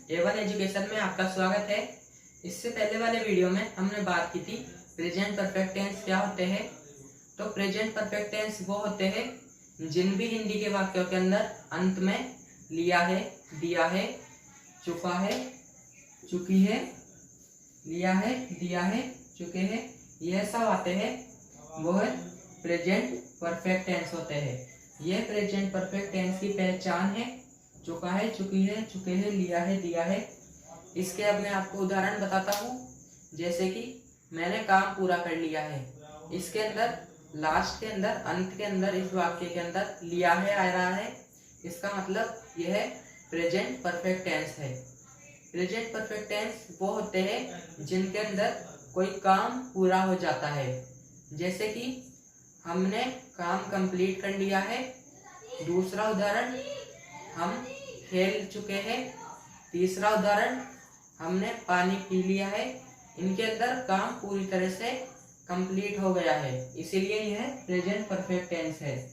A1 education में आपका स्वागत है। इससे पहले वाले वीडियो में हमने बात की थी प्रेजेंट परफेक्ट टेंस क्या होते हैं। तो प्रेजेंट परफेक्ट टेंस वो होते हैं जिन भी हिंदी के वाक्यों के अंदर अंत में लिया है, दिया है, चुका है, चुकी है, लिया है, दिया है, चुके हैं, यह सब आते हैं, वो है प्रेजेंट परफेक्ट टेंस होते हैं। यह प्रेजेंट परफेक्ट टेंस की पहचान है। चुका है, चुकी है, चुके हैं, लिया है, दिया है। इसके अब मैं आपको उदाहरण बताता हूँ। जैसे कि मैंने काम पूरा कर लिया है, इसके अंदर लास्ट के अंदर, अंत के अंदर, इस वाक्य के अंदर लिया है आ रहा है। इसका मतलब यह प्रेजेंट परफेक्ट टेंस है। प्रेजेंट परफेक्ट टेंस वो होते हैं जिनके अंदर कोई काम पूरा हो जाता है। जैसे कि हमने काम कंप्लीट कर लिया है। दूसरा उदाहरण, हम खेल चुके हैं। तीसरा उदाहरण, हमने पानी पी लिया है। इनके अंदर काम पूरी तरह से कंप्लीट हो गया है, इसीलिए यह प्रेजेंट परफेक्ट टेंस है।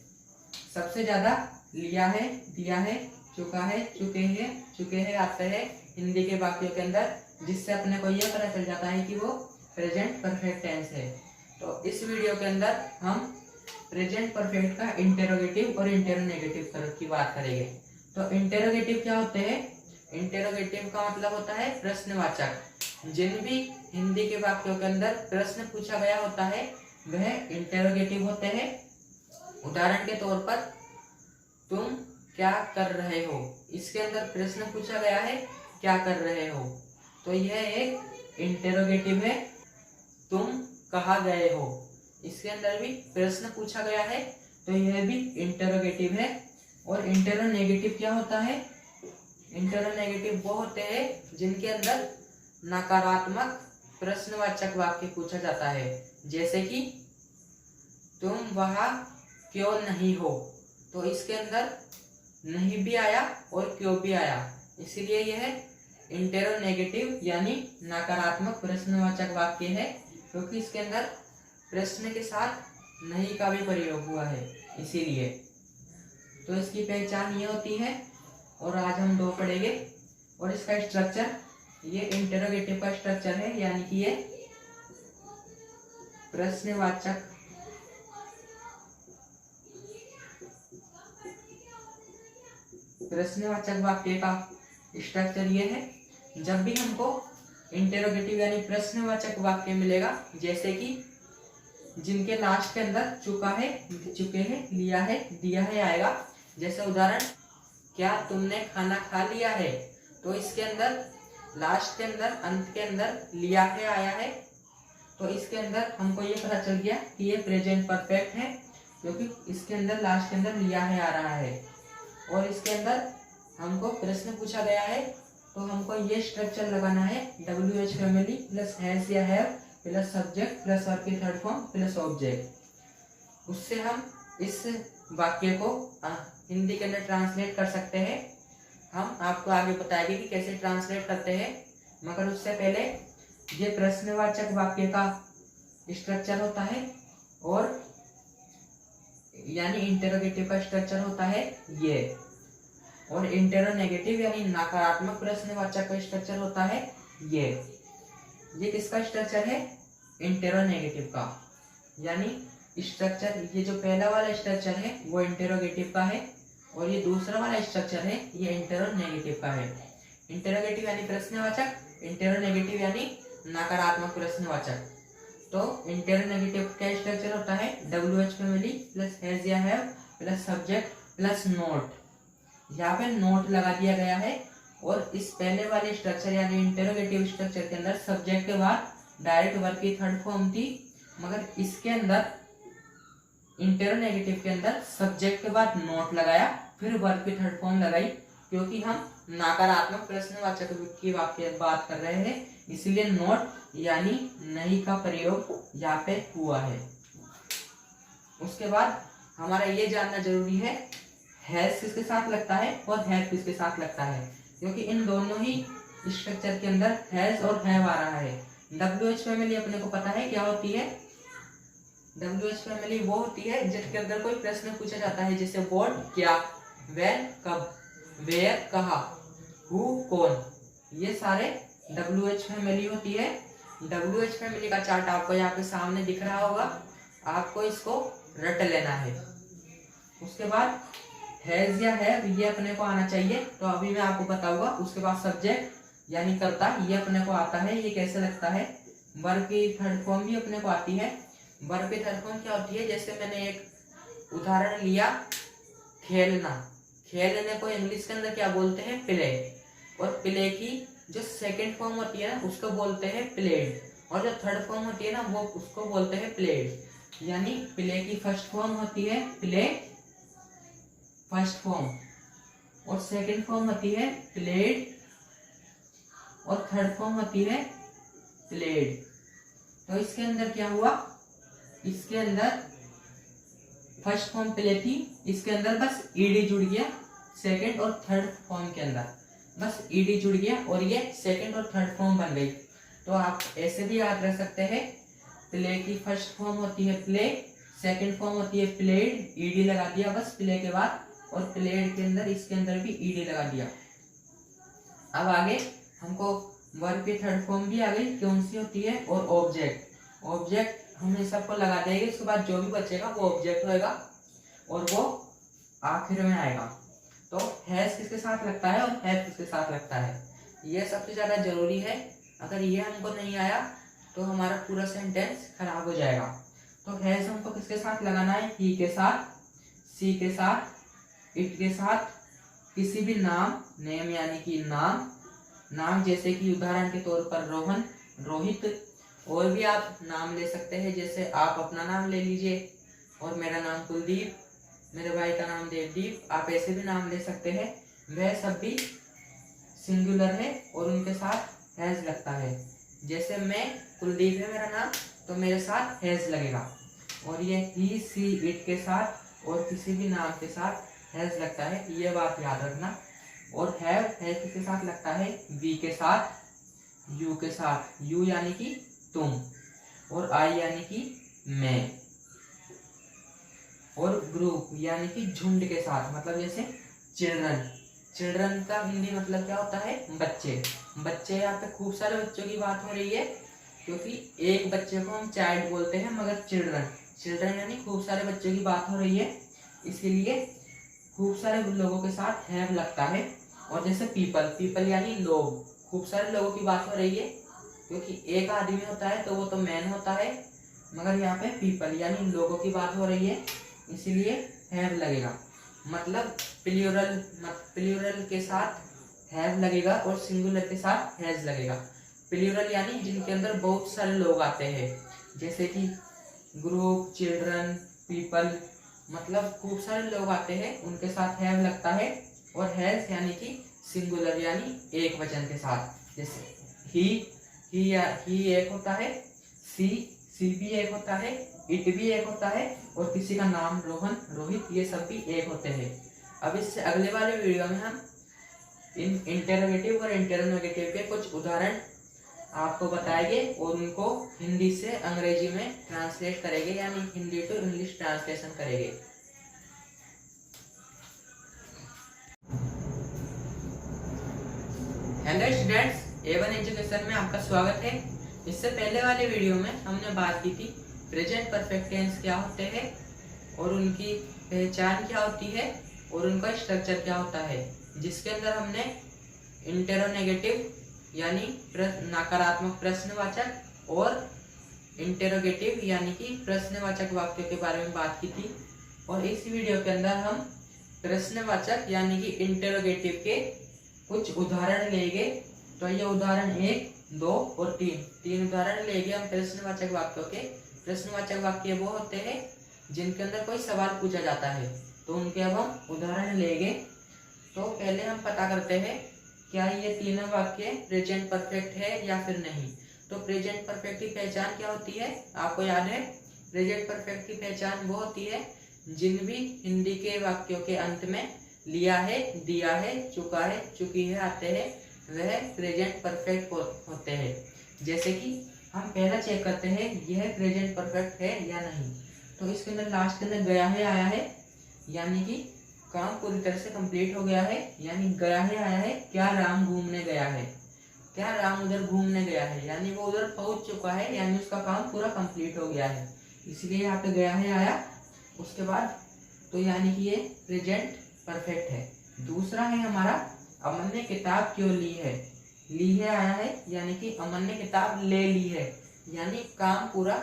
सबसे ज्यादा लिया है, दिया है, चुका है, चुके हैं आते हैं हिंदी के वाक्यों के अंदर, जिससे अपने को यह पता चल जाता है कि वो प्रेजेंट परफेक्ट टेंस है। तो इस वीडियो के अंदर हम प्रेजेंट परफेक्ट का इंटेरोगेटिव और इंटेरोनेगेटिव की बात करेंगे। तो इंटेरोगेटिव क्या होते हैं? इंटेरोगेटिव का मतलब होता है प्रश्नवाचक। जिन भी हिंदी के वाक्यों के अंदर प्रश्न पूछा गया होता है वह इंटेरोगेटिव होते हैं। उदाहरण के तौर पर, तुम क्या कर रहे हो, इसके अंदर प्रश्न पूछा गया है क्या कर रहे हो, तो यह एक इंटेरोगेटिव है। तुम कहाँ गए हो, इसके अंदर भी प्रश्न पूछा गया है, तो यह भी इंटेरोगेटिव है। और इंटेरोनेगेटिव क्या होता है? इंटेरोनेगेटिव वो होते हैं जिनके अंदर नकारात्मक प्रश्नवाचक वाक्य पूछा जाता है। जैसे कि तुम वहां क्यों नहीं हो, तो इसके अंदर नहीं भी आया और क्यों भी आया, इसीलिए यह इंटेरोनेगेटिव यानी नकारात्मक प्रश्नवाचक वाक्य है, क्योंकि इसके अंदर प्रश्न के साथ नहीं का भी प्रयोग हुआ है, इसीलिए। तो इसकी पहचान ये होती है। और आज हम दो पढ़ेंगे। और इसका स्ट्रक्चर, ये इंटेरोगेटिव का स्ट्रक्चर है, यानी कि ये प्रश्नवाचक वाक्य का स्ट्रक्चर ये है। जब भी हमको इंटेरोगेटिव यानी प्रश्नवाचक वाक्य मिलेगा, जैसे कि जिनके लास्ट के अंदर चुका है, चुके हैं, लिया है, दिया है आएगा। जैसे उदाहरण, क्या तुमने खाना खा लिया है, तो इसके अंदर लास्ट के अंदर, अंत के अंदर लिया है आया है, तो इसके अंदर हमको ये पता चल गया कि ये प्रेजेंट परफेक्ट है, क्योंकि इसके अंदर लास्ट के अंदर लिया है आ रहा है। और इसके अंदर हमको प्रश्न पूछा गया है, तो हमको ये स्ट्रक्चर लगाना है, WH फैमिली प्लस हैज या have plus subject plus verb की थर्ड फॉर्म प्लस ऑब्जेक्ट। उससे हम इस वाक्य को हिंदी के अंदर ट्रांसलेट कर सकते हैं। हम आपको आगे बताएंगे कि कैसे ट्रांसलेट करते हैं, मगर उससे पहले ये प्रश्नवाचक वाक्य का स्ट्रक्चर होता है, और यानी इंटेरोगेटिव का स्ट्रक्चर होता है ये, और इंटेरोनेगेटिव यानी नकारात्मक प्रश्नवाचक का स्ट्रक्चर होता है ये। किसका स्ट्रक्चर है? इंटेरोनेगेटिव का। यानी स्ट्रक्चर, ये जो पहला वाला स्ट्रक्चर है वो इंटेरोगेटिव का है, और ये दूसरा वाला स्ट्रक्चर है ये इंटेरोनेगेटिव का है। इंटेरोगेटिव यानी प्रश्नवाचक, इंटेरोनेगेटिव यानी नकारात्मक प्रश्नवाचक। तो इंटेरोनेगेटिव का स्ट्रक्चर होता है WH फैमिली प्लस हैज या have plus subject plus note. यहाँ पे नोट लगा दिया गया है। और इस पहले वाले स्ट्रक्चर यानी इंटेरोगेटिव स्ट्रक्चर के अंदर सब्जेक्ट के बाद डायरेक्ट वर्ब की थर्ड फॉर्म थी, मगर इसके अंदर इंटेरोनेगेटिव के अंदर सब्जेक्ट के बाद नोट लगाया, फिर वर्ब की थर्ड फॉर्म लगाई, क्योंकि हम नकारात्मक प्रश्नवाचक की वाक्य बात कर रहे हैं, इसीलिए नोट यानी नहीं का प्रयोग यहाँ पे हुआ है। उसके बाद हमारा ये जानना जरूरी है, हैज किसके साथ लगता है और हैव किसके साथ लगता है, क्योंकि इन दोनों ही स्ट्रक्चर के अंदर हैज और हैव आ रहा है। WH फैमिली अपने को पता है क्या होती है। WH फैमिली वो होती है जिसके अंदर कोई प्रश्न पूछा जाता है, जैसे व्हाट क्या, व्हेन कब, वेयर कहाँ, हु कौन, ये सारे WH फैमिली होती है। WH फैमिली का चार्ट आपको यहाँ पे सामने दिख रहा होगा, आपको इसको रट लेना है। उसके बाद हैज या हैव ये अपने को आना चाहिए, तो अभी मैं आपको बताऊंगा। उसके बाद सब्जेक्ट यानी कर्ता, ये अपने को आता है। ये कैसे लगता है? वर्ब की थर्ड फॉर्म भी अपने को आती है। वर्ब की थर्ड फॉर्म क्या होती है? जैसे मैंने एक उदाहरण लिया, खेलना। खेलने को इंग्लिश के अंदर क्या बोलते हैं? प्ले। और प्ले की जो सेकंड फॉर्म होती है ना, उसको बोलते हैं प्लेड। और जो थर्ड फॉर्म होती है ना, वो उसको बोलते हैं प्लेड। यानी प्ले की फर्स्ट फॉर्म होती है प्ले, फर्स्ट फॉर्म, और सेकंड फॉर्म होती है प्लेड, और थर्ड फॉर्म होती है प्लेड। तो इसके अंदर क्या हुआ? इसके अंदर फर्स्ट फॉर्म प्ले थी, इसके अंदर बस ईडी जुड़ गया। सेकंड और थर्ड फॉर्म के अंदर बस ईडी जुड़ गया और ये सेकंड और थर्ड फॉर्म बन गई। तो आप ऐसे भी याद रख सकते हैं, प्ले की फर्स्ट फॉर्म होती है प्ले, सेकंड फॉर्म होती है प्लेड, ईडी लगा दिया बस प्ले के बाद, और प्लेड के अंदर इसके अंदर भी ईडी लगा दिया। अब आगे हमको वर्ब की थर्ड फॉर्म भी आ गई, कौन सी होती है? और ऑब्जेक्ट। ऑब्जेक्ट हमने सबको लगा देंगे, उसके बाद जो भी बचेगा वो ऑब्जेक्ट होएगा और वो आखिर में आएगा। तो हैज किसके साथ लगता है और हैव किसके साथ लगता है, ये सबसे ज्यादा जरूरी है। अगर ये हमको नहीं आया तो हमारा पूरा सेंटेंस खराब हो जाएगा। तो हैज हमको किसके साथ लगाना है? ही के साथ, सी के साथ, इट के साथ, किसी भी नाम, नेम यानी कि नाम, नाम जैसे कि उदाहरण के तौर पर रोहन, रोहित। और भी आप नाम ले सकते हैं, जैसे आप अपना नाम ले लीजिए, और मेरा नाम कुलदीप, मेरे भाई का नाम देवदीप, आप ऐसे भी नाम ले सकते हैं। वह सब भी सिंगुलर है और उनके साथ हैज लगता है। जैसे मैं कुलदीप है मेरा नाम, तो मेरे साथ हैज लगेगा। और ये ही, सी, इट के साथ और किसी भी नाम के साथ हैज लगता है, ये बात याद रखना। और हैव किसके साथ लगता है? वी के साथ, यू के साथ, यू यानी कि तुम, और आई यानी कि मैं, और ग्रुप यानी कि झुंड के साथ, मतलब जैसे चिल्ड्रन। चिल्ड्रन का हिंदी मतलब क्या होता है? बच्चे। बच्चे, यहाँ पे खूब सारे बच्चों की बात हो रही है, क्योंकि एक बच्चे को हम चाइल्ड बोलते हैं, मगर चिल्ड्रन, चिल्ड्रन यानी खूब सारे बच्चों की बात हो रही है, इसीलिए खूब सारे लोगों के साथ हैव लगता है। और जैसे पीपल, पीपल यानी लोग, खूब सारे लोगों की बात हो रही है, क्योंकि एक आदमी होता है तो वो तो मैन होता है, मगर यहाँ पे पीपल यानी लोगों की बात हो रही है, इसीलिए हैव लगेगा। मतलब प्लूरल के साथ हैव लगेगा और सिंगुलर के साथ हैज लगेगा। प्लूरल यानी जिनके अंदर बहुत सारे लोग आते हैं, जैसे कि ग्रुप, चिल्ड्रन, पीपल, मतलब खूब सारे लोग आते हैं, उनके साथ हैव लगता है। और हैज यानी कि सिंगुलर यानी एक वचन के साथ, जैसे ही एक होता है, सी भी एक होता है, इट भी एक होता है, और किसी का नाम रोहन, रोहित, ये सब भी एक होते हैं। अब इससे अगले वाले वीडियो में हम इन इंटरोगेटिव और इंटरोगेटिव के कुछ उदाहरण आपको बताएंगे और उनको हिंदी से अंग्रेजी में ट्रांसलेट करेंगे, यानी हिंदी टू इंग्लिश ट्रांसलेशन करेंगे। हेलो स्टूडेंट्स, A1 एजुकेशन में आपका स्वागत है। इससे पहले वाले वीडियो में हमने बात की थी प्रेजेंट परफेक्ट टेंस क्या होते हैं और उनकी पहचान क्या होती है और उनका स्ट्रक्चर क्या होता है, जिसके अंदर हमने इंटरोनेगेटिव यानी नकारात्मक प्रश्नवाचक और इंटरोगेटिव यानी कि प्रश्नवाचक वाक्यों के बारे में बात की थी। और इस वीडियो के अंदर हम प्रश्नवाचक यानी कि इंटरोगेटिव के कुछ उदाहरण लेंगे। तो ये उदाहरण 1, 2 और 3 उदाहरण लेंगे हम प्रश्नवाचक वाक्यों के। प्रश्नवाचक वाक्य वो होते हैं जिनके अंदर कोई सवाल पूछा जाता है, तो उनके अब हम उदाहरण लेंगे। तो पहले हम पता करते हैं क्या ये तीनों वाक्य प्रेजेंट परफेक्ट है या फिर नहीं। तो प्रेजेंट परफेक्ट की पहचान क्या होती है, आपको याद है? प्रेजेंट परफेक्ट की पहचान वो होती है जिन भी हिंदी के वाक्यों के अंत में लिया है, दिया है, चुका है, चुकी है आते हैं, वह प्रेजेंट परफेक्ट होते हैं। जैसे कि हम पहला चेक करते हैं यह प्रेजेंट परफेक्ट है या नहीं। तो इसके अंदर लास्ट के अंदर गया है आया है, यानी कि काम पूरी तरह से कंप्लीट हो गया है, यानी गया है आया है, क्या राम घूमने गया है। क्या राम उधर घूमने गया है, यानी वो उधर पहुंच चुका है, यानी उसका काम पूरा कंप्लीट हो गया है, इसलिए यहाँ पे गया है आया। उसके बाद तो यानी कि ये प्रेजेंट परफेक्ट है। दूसरा है हमारा अमन ने किताब क्यों ली है आया है, यानी कि अमन ने किताब ले ली है, यानी काम पूरा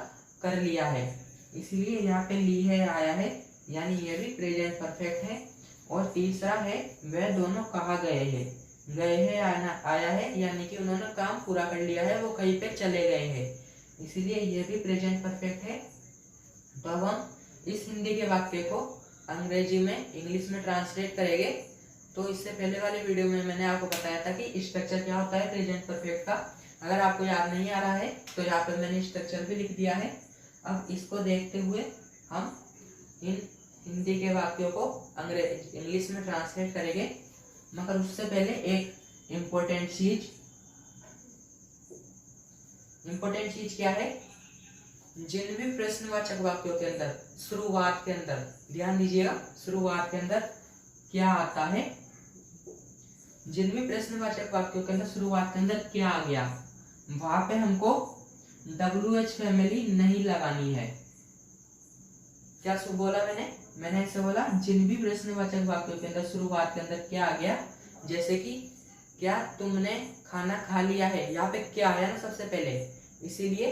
कर लिया है, इसलिए यहाँ पे ली है आया है, यानी ये भी प्रेजेंट परफेक्ट है। और तीसरा है वह दोनों कहाँ गए हैं आया है, यानी कि उन्होंने काम पूरा कर लिया है, वो कहीं पे चले गए हैं, इसीलिए ये भी प्रेजेंट परफेक्ट है। तो अब हम इस हिंदी के वाक्य को अंग्रेजी में इंग्लिश में ट्रांसलेट करेंगे। तो इससे पहले वाले वीडियो में मैंने आपको बताया था कि स्ट्रक्चर क्या होता है प्रेजेंट परफेक्ट का। अगर आपको याद नहीं आ रहा है तो यहाँ पर मैंने स्ट्रक्चर भी लिख दिया है। अब इसको देखते हुए हम इन हिंदी के वाक्यों को इंग्लिश में ट्रांसलेट करेंगे, मगर उससे पहले एक इम्पोर्टेंट चीज क्या है, जिन भी प्रश्नवाचक वाक्यों के अंदर शुरुआत के अंदर ध्यान दीजिएगा, शुरुआत के अंदर क्या आता है, जिन भी प्रश्नवाचक वाक्यों के अंदर शुरुआत के अंदर क्या आ गया, वहां पे हमको WH फैमिली नहीं लगानी है। क्या बोला मैंने ऐसे बोला, जिन भी प्रश्नवाचक वाक्यों के अंदर शुरुआत के अंदर क्या आ गया, जैसे कि क्या तुमने खाना खा लिया है, यहाँ पे क्या आया ना सबसे पहले, इसीलिए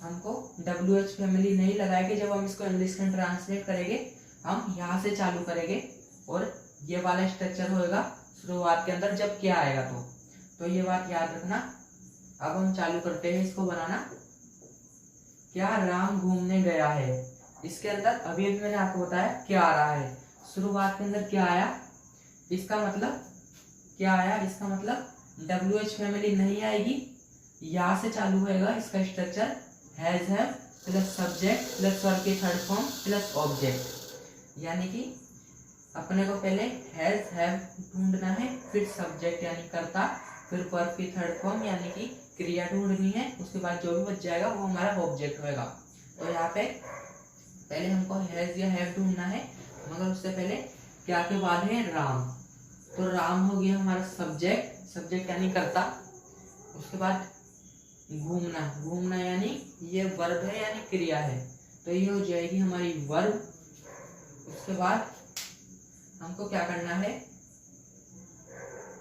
हमको WH फैमिली नहीं लगाएंगे। जब हम इसको इंग्लिश में ट्रांसलेट करेंगे हम यहाँ से चालू करेंगे और ये वाला स्ट्रक्चर होएगा शुरुआत के अंदर जब क्या आएगा तो ये बात याद रखना। अब हम चालू करते हैं इसको बनाना। क्या राम घूमने गया है, इसके अंदर अभी मैंने आपको बताया क्या आ रहा है, शुरुआत के अंदर क्या आया, इसका मतलब क्या आया, इसका मतलब WH फैमिली नहीं आएगी, यहाँ से चालू होएगा इसका structure has have plus subject plus verb की थर्ड फॉर्म प्लस ऑब्जेक्ट, यानी कि अपने को पहले हैज हैव ढूंढना है, फिर सब्जेक्ट यानी कर्ता, फिर वर्ब की थर्ड फॉर्म यानी कि क्रिया ढूंढनी है, उसके बाद जो भी बच जाएगा वो हमारा ऑब्जेक्ट होएगा। तो यहाँ पे पहले हमको हैज या हैव ढूंढना है, मगर उससे पहले क्या के बाद है राम, तो राम हो गया हमारा सब्जेक्ट यानी कर्ता। उसके बाद घूमना यानी ये वर्ब है यानी क्रिया है, तो ये हो जाएगी हमारी वर्ब। उसके बाद हमको क्या करना है,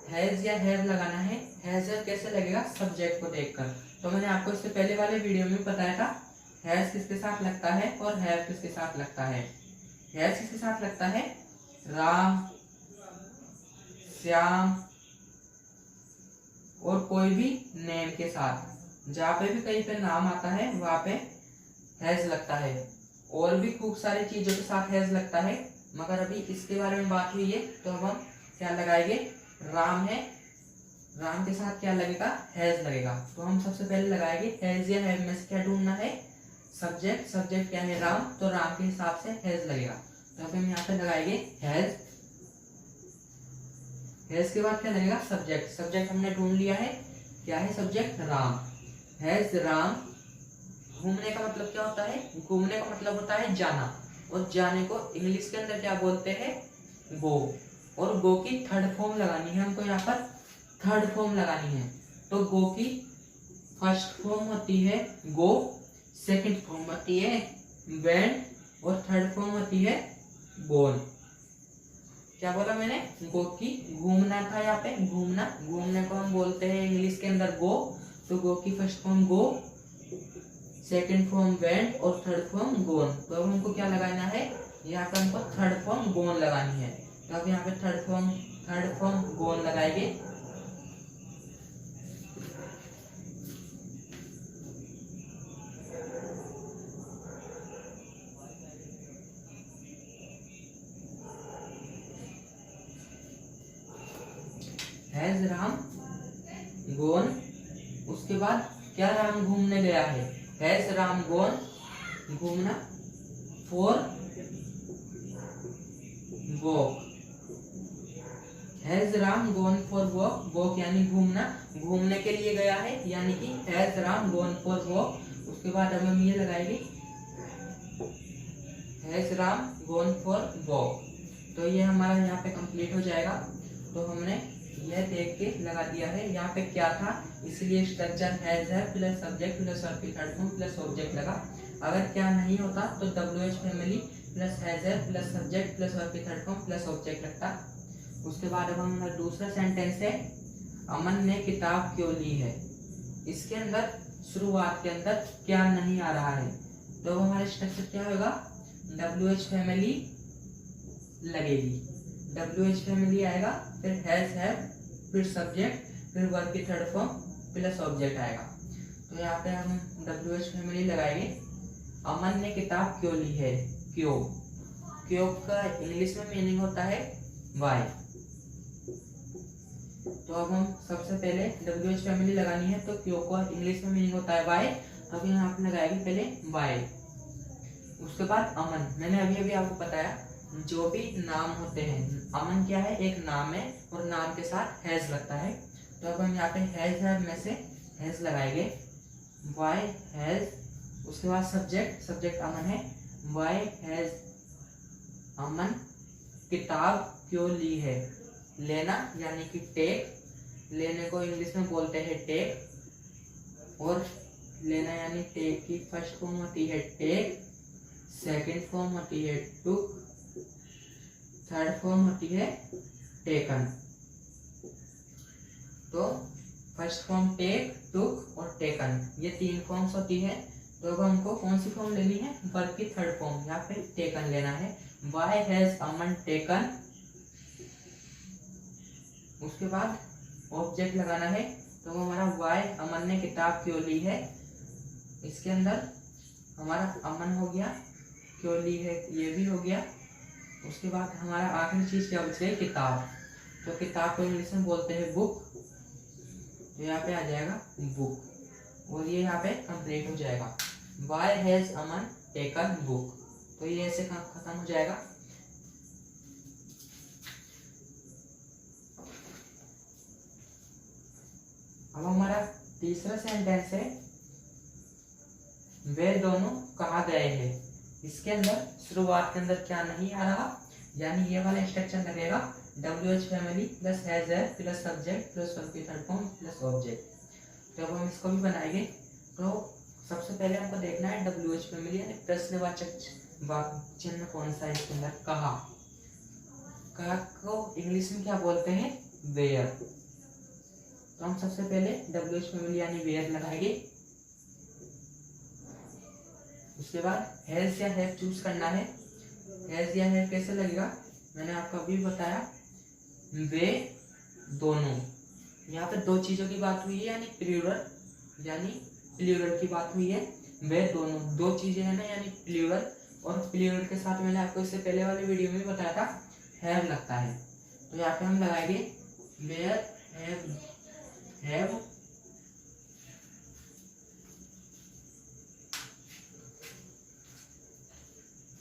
हैज या हैव लगाना है। हैज हैव कैसे लगेगा, सब्जेक्ट को देखकर। तो मैंने आपको इससे पहले वाले वीडियो में बताया था हैज किसके साथ लगता है और हैव किसके साथ लगता है। हैज किसके साथ लगता है, राम, श्याम और कोई भी नेम के साथ, जहाँ पे भी कहीं पे नाम आता है वहां पे हैज लगता है। और भी खूब सारी चीजों के साथ हैज लगता है, मगर अभी इसके बारे में बात हुई है तो अब हम क्या लगाएंगे, राम है, राम के साथ क्या लगेगा, हैज लगेगा। तो हम सबसे पहले लगाएंगे हैज या हैव में से क्या ढूंढना है, सब्जेक्ट क्या है राम, तो राम के हिसाब से हैज लगेगा। तो अब हम यहाँ पे लगाएंगे हैज के बाद क्या लगेगा, सब्जेक्ट हमने ढूंढ लिया है, क्या है सब्जेक्ट, राम, हैज राम। घूमने का मतलब क्या होता है, घूमने का मतलब होता है जाना, और जाने को इंग्लिश के अंदर क्या बोलते हैं, गो, और गो की थर्ड फॉर्म लगानी है हमको, यहाँ पर थर्ड फॉर्म लगानी है। तो गो की फर्स्ट फॉर्म होती है गो, सेकंड फॉर्म होती है वेंट और थर्ड फॉर्म होती है गोन। क्या बोला मैंने, गो की घूमना था, यहाँ पे घूमने को हम बोलते हैं इंग्लिश के अंदर गो, तो गो की फर्स्ट फॉर्म गो, सेकंड फॉर्म वेंट और थर्ड फॉर्म गोन। तो अब हमको क्या लगाना है, यहाँ पे हमको थर्ड फॉर्म गोन लगानी है। तो अब यहाँ पे थर्ड फॉर्म गोन लगाएंगे। हैज राम गोन, उसके बाद क्या राम घूमने गया है, हैज राम गोन घूमना, for walk, has Ram gone for walk, walk यानी घूमने के लिए गया है, यानी कि has Ram gone for walk. उसके बाद अब हम ये लगाएंगे has Ram gone for walk. तो ये हमारा यहाँ पे कंप्लीट हो जाएगा। तो हमने यह देख के लगा दिया है। यहाँ पे क्या था, इसलिए स्ट्रक्चर हैज है प्लस सब्जेक्ट प्लस वर्ब की थर्ड फॉर्म प्लस ऑब्जेक्ट लगा। अगर क्या नहीं होता तो WH फैमिली प्लस हैज है प्लस सब्जेक्ट प्लस वर्ब की थर्ड फॉर्म प्लस ऑब्जेक्ट लगता। उसके बाद अब हमारा दूसरा सेंटेंस है, अमन ने किताब क्यों ली है। इसके अंदर शुरुआत के अंदर क्या नहीं आ रहा है, तो हमारा स्ट्रक्चर क्या होगा, WH फैमिली लगेगी, WH फैमिली आएगा, फिर हैज है, फिर सब्जेक्ट, फिर वर्ब की थर्ड फॉर्म प्लस ऑब्जेक्ट आएगा। तो यहाँ पे हम WH फैमिली लगाएंगे। अमन ने किताब क्यों ली है, क्यों, क्यों का इंग्लिश में मीनिंग होता है वाई। तो अब हम सबसे पहले WH फैमिली लगानी है, तो क्यों का इंग्लिश में मीनिंग होता है वाई, तो यहाँ पे लगाएंगे पहले वाई। उसके बाद अमन, मैंने अभी अभी आपको बताया जो भी नाम होते हैं, अमन क्या है, एक नाम है और नाम के साथ हैज लगता है। तो अब हम यहाँ पे हैज है में से हैज लगाएंगे, वाई हैज। उसके बाद सब्जेक्ट, सब्जेक्ट अमन है, वाई हैज अमन किताब क्यों ली है, लेना यानी कि टेक, लेने को इंग्लिश में बोलते हैं टेक, और लेना यानी टेक की फर्स्ट फॉर्म होती है टेक, सेकंड फॉर्म होती है टुक, थर्ड फॉर्म होती है टेकन। तो फर्स्ट फॉर्म टेक, टुक और टेकन, ये तीन फॉर्म्स होती है। तो अब हमको कौन सी फॉर्म लेनी है, वर्ब की थर्ड फॉर्म, यहाँ पे टेकन लेना है, वाई हैज अमन टेकन। उसके बाद ऑब्जेक्ट लगाना है, तो वो हमारा वाई अमन ने किताब क्यों ली है। इसके अंदर हमारा अमन हो गया, क्यों ली है ये भी हो गया। उसके बाद हमारा आखिरी चीज क्या बच गई, किताब। तो किताब को इंग्लिश में बोलते हैं बुक, तो यहाँ पे आ जाएगा बुक, और ये यहाँ पे कंप्लीट हो जाएगा, why has Aman taken book. तो ये ऐसे खत्म हो जाएगा। अब हमारा तीसरा सेंटेंस है, वे दोनों कहाँ गए हैं। इसके अंदर शुरुआत के अंदर क्या नहीं आ रहा, यानी ये वाला स्ट्रक्चर लगेगा, WH फैमिली प्लस हैज है प्लस सब्जेक्ट प्लस वर्ब की थर्ड फॉर्म प्लस ऑब्जेक्ट। तो अब हम इसको भी बनाएंगे। तो सबसे पहले हमको देखना है WH फैमिली यानी प्रश्नवाचक चिन्ह कौन सा है इसके अंदर, कहाँ। कहाँ को इंग्लिश में क्या बोलते हैं, वेयर। तो हम सबसे पहले WH फैमिली यानी वेयर लगाएंगे। उसके बाद हैज या हैव चूज करना है। हैज या हैव कैसे लगेगा, मैंने आपको अभी बताया, वे दोनों, यहाँ पे दो चीजों की बात हुई है, यानी प्लूरल की बात हुई है। वे दोनों, दो चीजें है ना, यानी प्लूरल, और प्लूरल के साथ मैंने आपको इससे पहले वाले वीडियो में बताया था हैव लगता है। तो यहाँ पे हम लगाएंगे वेयर हैव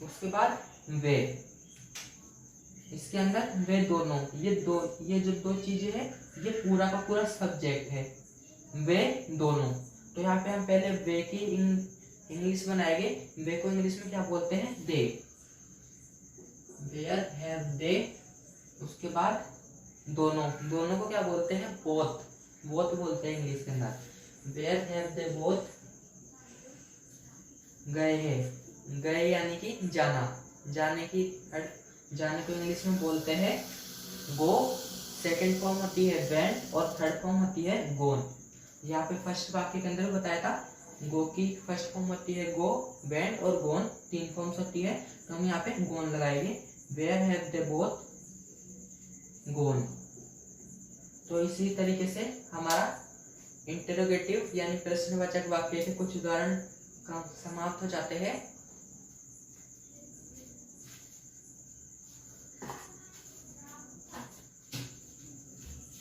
उसके बाद वे, इसके अंदर वे दोनों, ये जो दो चीजें हैं, ये पूरा का पूरा सब्जेक्ट है, वे दोनों। तो यहाँ पे हम पहले वे की इंग्लिश बनाएंगे। वे को इंग्लिश में क्या बोलते हैं, दे, वेयर हैव दे। उसके बाद दोनों, दोनों को क्या बोलते हैं, बोथ, बोथ बोलते हैं इंग्लिश के अंदर, वेयर हैव दे बोथ गए हैं। गए यानी कि जाना, जाने को इंग्लिश में बोलते हैं गो, सेकंड फॉर्म होती है वेंट और थर्ड फॉर्म होती है गोन। यहाँ पे फर्स्ट वाक्य के अंदर बताया था, गो की फर्स्ट फॉर्म होती है गो, वेंट और गोन, तीन फॉर्म्स होती है। तो हम यहाँ पे गोन लगाएंगे, वेयर हैव दे बोथ गोन। तो इसी तरीके से हमारा इंटरोगेटिव यानी प्रश्नवाचक वाक्य के कुछ उदाहरण समाप्त हो जाते हैं।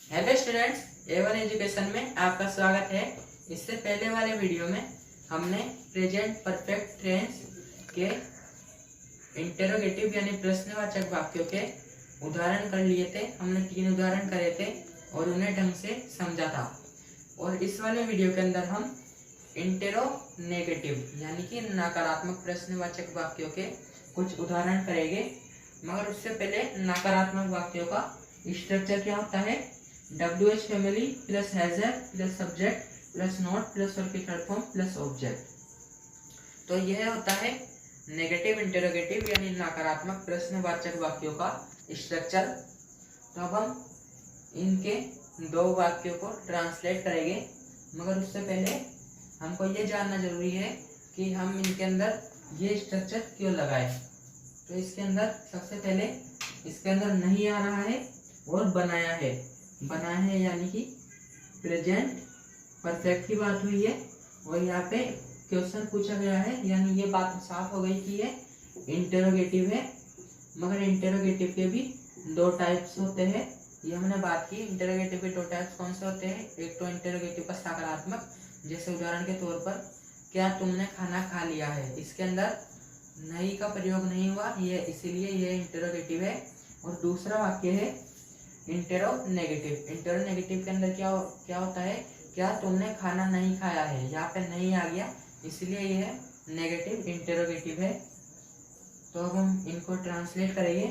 हेलो स्टूडेंट्स, A1 एजुकेशन में आपका स्वागत है। इससे पहले वाले वीडियो में हमने प्रेजेंट परफेक्ट टेंस के इंटरोगेटिव यानी प्रश्नवाचक वाक्यों के उदाहरण कर लिए थे। हमने 3 उदाहरण करे थे और उन्हें ढंग से समझा था। और इस वाले वीडियो के अंदर हम इंटरोनेगेटिव यानी कि नकारात्मक प्रश्नवाचक वाक्यों के कुछ उदाहरण करेंगे। मगर उससे पहले नकारात्मक वाक्यों का स्ट्रक्चर क्या होता है WH family plus has have plus subject plus not plus verb की थर्ड फॉर्म प्लस ऑब्जेक्ट। तो यह होता है नेगेटिव इंटरोगेटिव यानी नकारात्मक प्रश्नवाचक वाक्यों का स्ट्रक्चर। तो अब हम इनके दो वाक्यों को ट्रांसलेट करेंगे, मगर उससे पहले हमको ये जानना जरूरी है कि हम इनके अंदर ये स्ट्रक्चर क्यों लगाए। तो इसके अंदर सबसे पहले इसके अंदर नहीं आ रहा है और बनाया है। बनाया है यानी कि प्रेजेंट परफेक्ट की बात हुई है और यहाँ पे क्वेश्चन पूछा गया है, यानी ये बात साफ हो गई कि ये इंटरोगेटिव है। मगर इंटरोगेटिव के भी दो टाइप्स होते हैं, ये हमने बात की। इंटरोगेटिव के दो टाइप्स कौन से होते हैं? एक तो इंटरोगेटिव का सकारात्मक, जैसे उदाहरण के तौर पर क्या तुमने खाना खा लिया है, इसके अंदर नहीं का प्रयोग नहीं हुआ, ये इसीलिए ये इंटरोगेटिव है। और दूसरा वाक्य है इंटरोनेगेटिव। इंटरोनेगेटिव के अंदर क्या होता है? क्या तुमने खाना नहीं खाया है, यहाँ पे नहीं आ गया, इसलिए यह नेगेटिव इंटरोगेटिव है। तो अब हम इनको ट्रांसलेट करेंगे।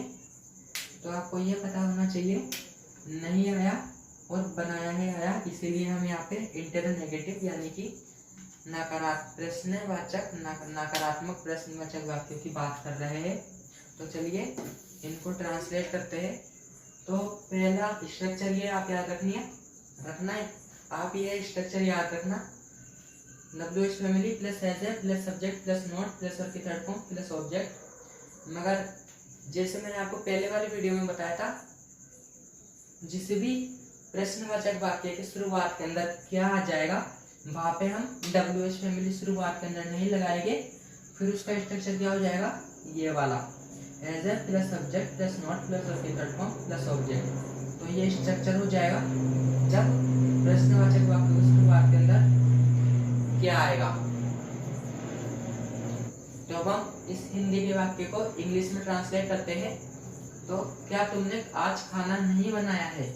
तो आपको ये पता होना चाहिए नहीं आया और बनाया है आया, इसीलिए हम यहाँ पे इंटरोनेगेटिव यानी कि नकारात्मक प्रश्नवाचक वाक्यों की बात कर रहे हैं। तो चलिए इनको ट्रांसलेट करते हैं। तो पहला स्ट्रक्चर ये आप याद रखना है, आप ये स्ट्रक्चर याद रखना। WH family plus has have plus subject plus not plus verb की थर्ड फॉर्म प्लस ऑब्जेक्ट। मगर जैसे मैंने आपको पहले वाली वीडियो में बताया था, जिस भी प्रश्नवाचक वाक्य की शुरुआत के अंदर क्या आ जाएगा, वहां पे हम WH फैमिली शुरुआत के अंदर नहीं लगाएंगे। फिर उसका स्ट्रक्चर क्या हो जाएगा? ये वाला has have plus subject plus not plus verb की थर्ड फॉर्म प्लस ऑब्जेक्ट। तो ये स्ट्रक्चर हो जाएगा जब प्रश्नवाचक वाक्य की शुरुआत के अंदर क्या आएगा। तो अब हम इस हिंदी के वाक्य को इंग्लिश में ट्रांसलेट करते हैं। तो क्या तुमने आज खाना नहीं बनाया है,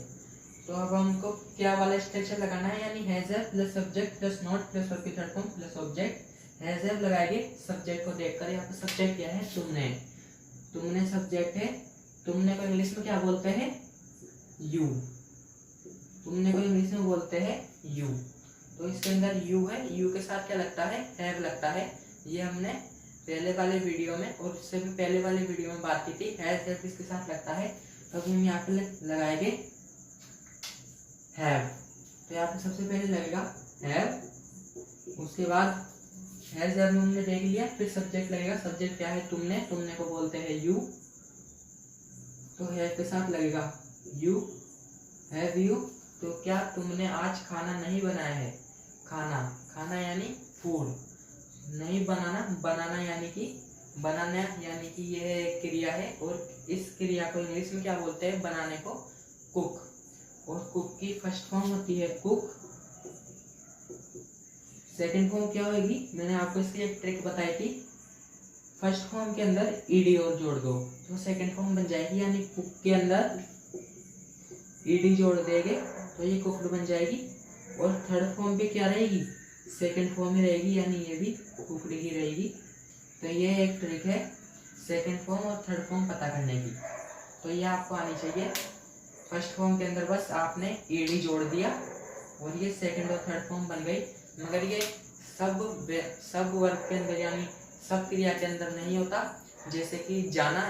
तो अब हमको क्या वाला स्ट्रक्चर लगाना है, यानी has have plus subject plus not plus verb की third form plus object. Has have लगाएंगे सब्जेक्ट को देखकर, यहाँ पे सब्जेक्ट क्या है? तुमने सब्जेक्ट है। तुमने को इंग्लिश में क्या बोलते हैं? यू। तुमने को इंग्लिश में बोलते हैं यू। तो इसके अंदर यू है, यू के साथ क्या लगता है? हैव लगता है। ये हमने पहले वाले वीडियो में और उससे भी पहले वाले वीडियो में बात की थी। हैज हैव किसके साथ लगता है? तो हम यहाँ पे लगाएंगे हैव। तो यहाँ पे सबसे पहले लगेगा हैव, उसके बाद हैज हैव हमने देख लिया, फिर सब्जेक्ट लगेगा। सब्जेक्ट क्या है? तुमने को बोलते हैं यू, तो हैव के साथ लगेगा यू, हैव यू। तो क्या तुमने आज खाना नहीं बनाया है? खाना यानी फूड, नहीं बनाना यानी कि यह एक क्रिया है और इस क्रिया को इंग्लिश में क्या बोलते हैं? बनाने को कुक। और कुक की फर्स्ट फॉर्म होती है कुक। सेकंड फॉर्म क्या होगी? मैंने आपको इसकी एक ट्रिक बताई थी। फर्स्ट फॉर्म के अंदर ईडी और जोड़ दो तो सेकंड फॉर्म बन जाएगी, यानी कुक के अंदर ईडी जोड़ देंगे तो ये कुकड बन जाएगी। और थर्ड फॉर्म भी क्या रहेगी? सेकंड फॉर्म ही रहेगी, यानी ये भी कुकड ही रहेगी। तो ये एक ट्रिक है सेकंड फॉर्म और थर्ड फॉर्म पता करने की। तो ये आपको आनी चाहिए। फर्स्ट फॉर्म के अंदर बस आपने ईडी जोड़ दिया और ये सेकंड और थर्ड फॉर्म बन गई। मगर ये सब वर्ब के अंदर यानी सब क्रिया के अंदर नहीं होता। जैसे कि जाना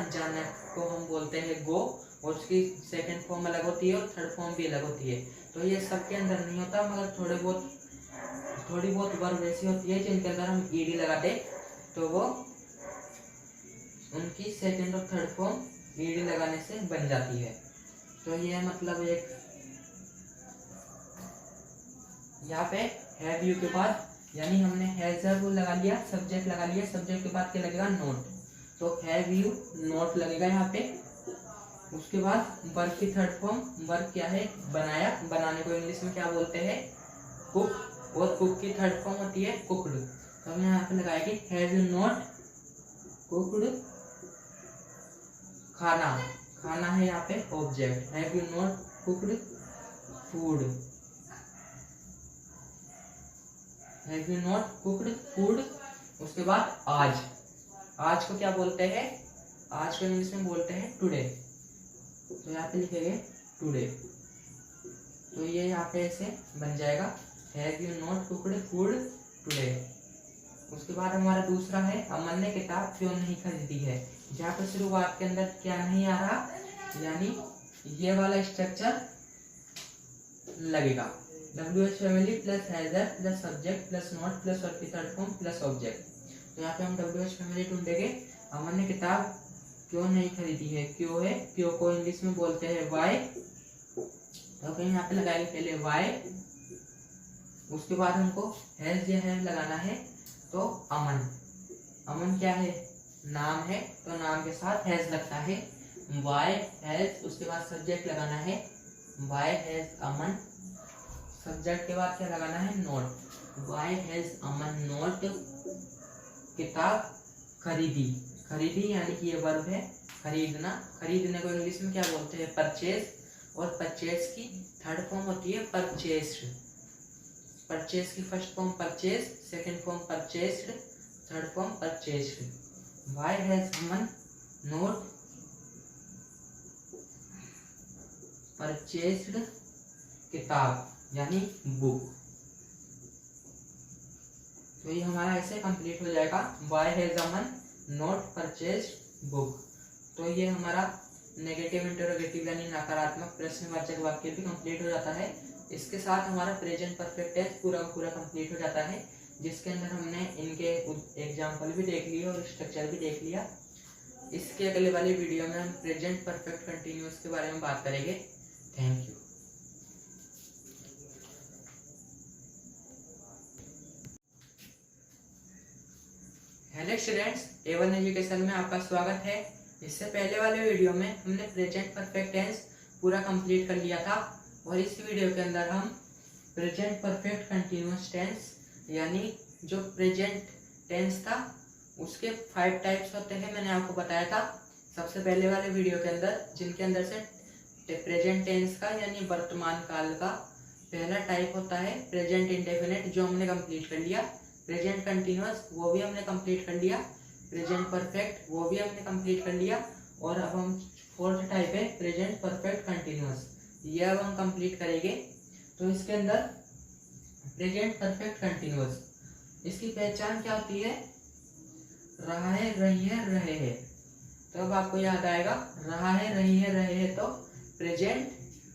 को हम बोलते हैं गो, और उसकी सेकंड फॉर्म अलग होती है और थर्ड फॉर्म भी अलग होती है। तो ये सब के अंदर नहीं होता, मगर थोड़ी बहुत वर्ब ऐसी होती है जिनके अंदर हम ईडी लगाते तो वो उनकी सेकंड और थर्ड फॉर्म ईडी लगाने से बन जाती है। तो ये मतलब एक यहाँ पे हैव यू के बाद यानी हमने हैज हैव लगा लिया, सब्जेक्ट लगा लिया, सब्जेक्ट के बाद क्या लगेगा? नोट। तो हैव यू नोट लगेगा यहाँ पे। उसके बाद वर्ब की थर्ड फॉर्म, वर्ब क्या है? बनाया। बनाने को इंग्लिश में क्या बोलते हैं? कुक। और कुक की थर्ड फॉर्म होती है कुकड। तो हमने यहाँ पे लगाएंगे हैव यू नॉट कुकड खाना है यहाँ पे object. Have you not cooked food, have you not cooked food. उसके बाद आज को क्या बोलते हैं? आज को इंग्लिश में बोलते हैं टुडे। तो यहाँ पे लिखेंगे टुडे। तो ये यहाँ पे ऐसे बन जाएगा, have you not cooked food today. उसके बाद हमारा दूसरा है, अमन ने किताब क्यों नहीं खरीदी है। जहाँ पे शुरुआत के अंदर क्या नहीं आ रहा, यानी ये वाला स्ट्रक्चर लगेगा, WH family plus has or plus subject plus not plus verb की थर्ड फॉर्म प्लस ऑब्जेक्ट। तो यहाँ पे हम WH फैमिली ढूंढेंगे। अमन ने किताब क्यों नहीं खरीदी है, क्यों है, क्यों को इंग्लिश में बोलते हैं वाई। तो कहीं यहाँ पे लगाएंगे पहले वाई, उसके बाद हमको हैज या हैव लगाना है। तो अमन, अमन क्या है, नाम है, तो नाम के साथ हैज लगता है। वाई हैज, उसके बाद सब्जेक्ट लगाना है, वाई हैज अमन। सब्जेक्ट के बाद क्या लगाना है, not. Why has Aman not किताब खरीदी। खरीदी यानी कि ये वर्ब है, खरीदना। खरीदने को इंग्लिश में क्या बोलते हैं, परचेज। और परचेज की थर्ड फॉर्म होती है परचेस्ड। परचेज की first form purchase, second form purchased, third form purchased. Why has Aman not purchased किताब यानी बुक। तो ये हमारा ऐसे कंप्लीट हो जाएगा, why has Aman not purchased book. तो ये हमारा नेगेटिव इंटरोगेटिव यानी नकारात्मक प्रश्नवाचक वाक्य भी कंप्लीट हो जाता है। इसके साथ हमारा प्रेजेंट परफेक्ट टेंस पूरा पूरा कंप्लीट हो जाता है, जिसके अंदर हमने इनके एग्जाम्पल भी देख लिए और स्ट्रक्चर भी देख लिया। इसके अगले वाली वीडियो में हम प्रेजेंट परफेक्ट कंटिन्यूअस के बारे में बात करेंगे। Thank you. Hello students, A1 education में आपका स्वागत है। इससे पहले वाले वीडियो में हमने प्रेजेंट परफेक्ट टेंस पूरा कंप्लीट कर लिया था, और इस वीडियो के अंदर हम प्रेजेंट परफेक्ट कंटिन्यूअस टेंस यानी जो प्रेजेंट टेंस था उसके 5 टाइप्स होते हैं, मैंने आपको बताया था सबसे पहले वाले वीडियो के अंदर, जिनके अंदर से प्रेजेंट टेंस का यानी वर्तमान काल का पहला टाइप होता है प्रेजेंट इंडेफिनिट, जो हमने कंप्लीट कर लिया। प्रेजेंट कंटिन्यूअस वो भी हमने कंप्लीट कर लिया। प्रेजेंट परफेक्ट वो भी हमने कंप्लीट कर लिया। और अब हम फोर्थ टाइप है प्रेजेंट परफेक्ट कंटिन्यूअस, ये अब हम कंप्लीट करेंगे। तो इसके अंदर प्रेजेंट परफेक्ट कंटिन्यूअस, इसकी पहचान क्या होती है, रहा है, रही है, रहे हैं। तो अब आपको याद आएगा, रहा है, रही है, रहे हैं, तो प्रेजेंट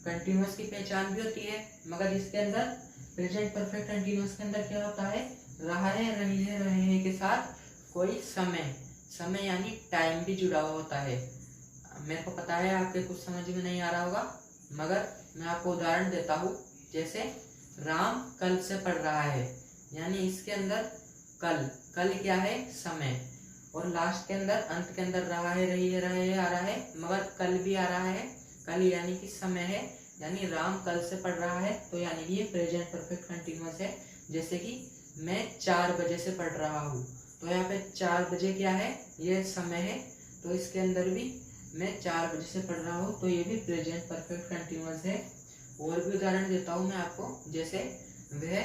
कंटिन्यूअस की पहचान भी होती है। मगर इसके अंदर प्रेजेंट परफेक्ट कंटिन्यूअस के अंदर क्या होता है, रहा है, रही है, रहे हैं के साथ कोई समय यानी टाइम भी जुड़ा हुआ होता है। मेरे को पता है आपके कुछ समझ में नहीं आ रहा होगा, मगर मैं आपको उदाहरण देता हूँ। जैसे राम कल से पढ़ रहा है, यानी इसके अंदर कल क्या है, समय। और लास्ट के अंदर अंत के अंदर रहा है, रही है, रहे है आ रहा है, मगर कल भी आ रहा है। कल यानी कि समय है, यानी राम कल से पढ़ रहा है, तो यानी कि ये प्रेजेंट परफेक्ट कंटिन्यूअस है। जैसे कि मैं 4 बजे से पढ़ रहा हूँ, तो यहाँ पे 4 बजे क्या है, ये समय है, तो इसके अंदर भी मैं 4 बजे से पढ़ रहा हूँ, तो ये भी प्रेजेंट परफेक्ट कंटिन्यूअस है। और भी उदाहरण देता हूँ मैं आपको, जैसे वह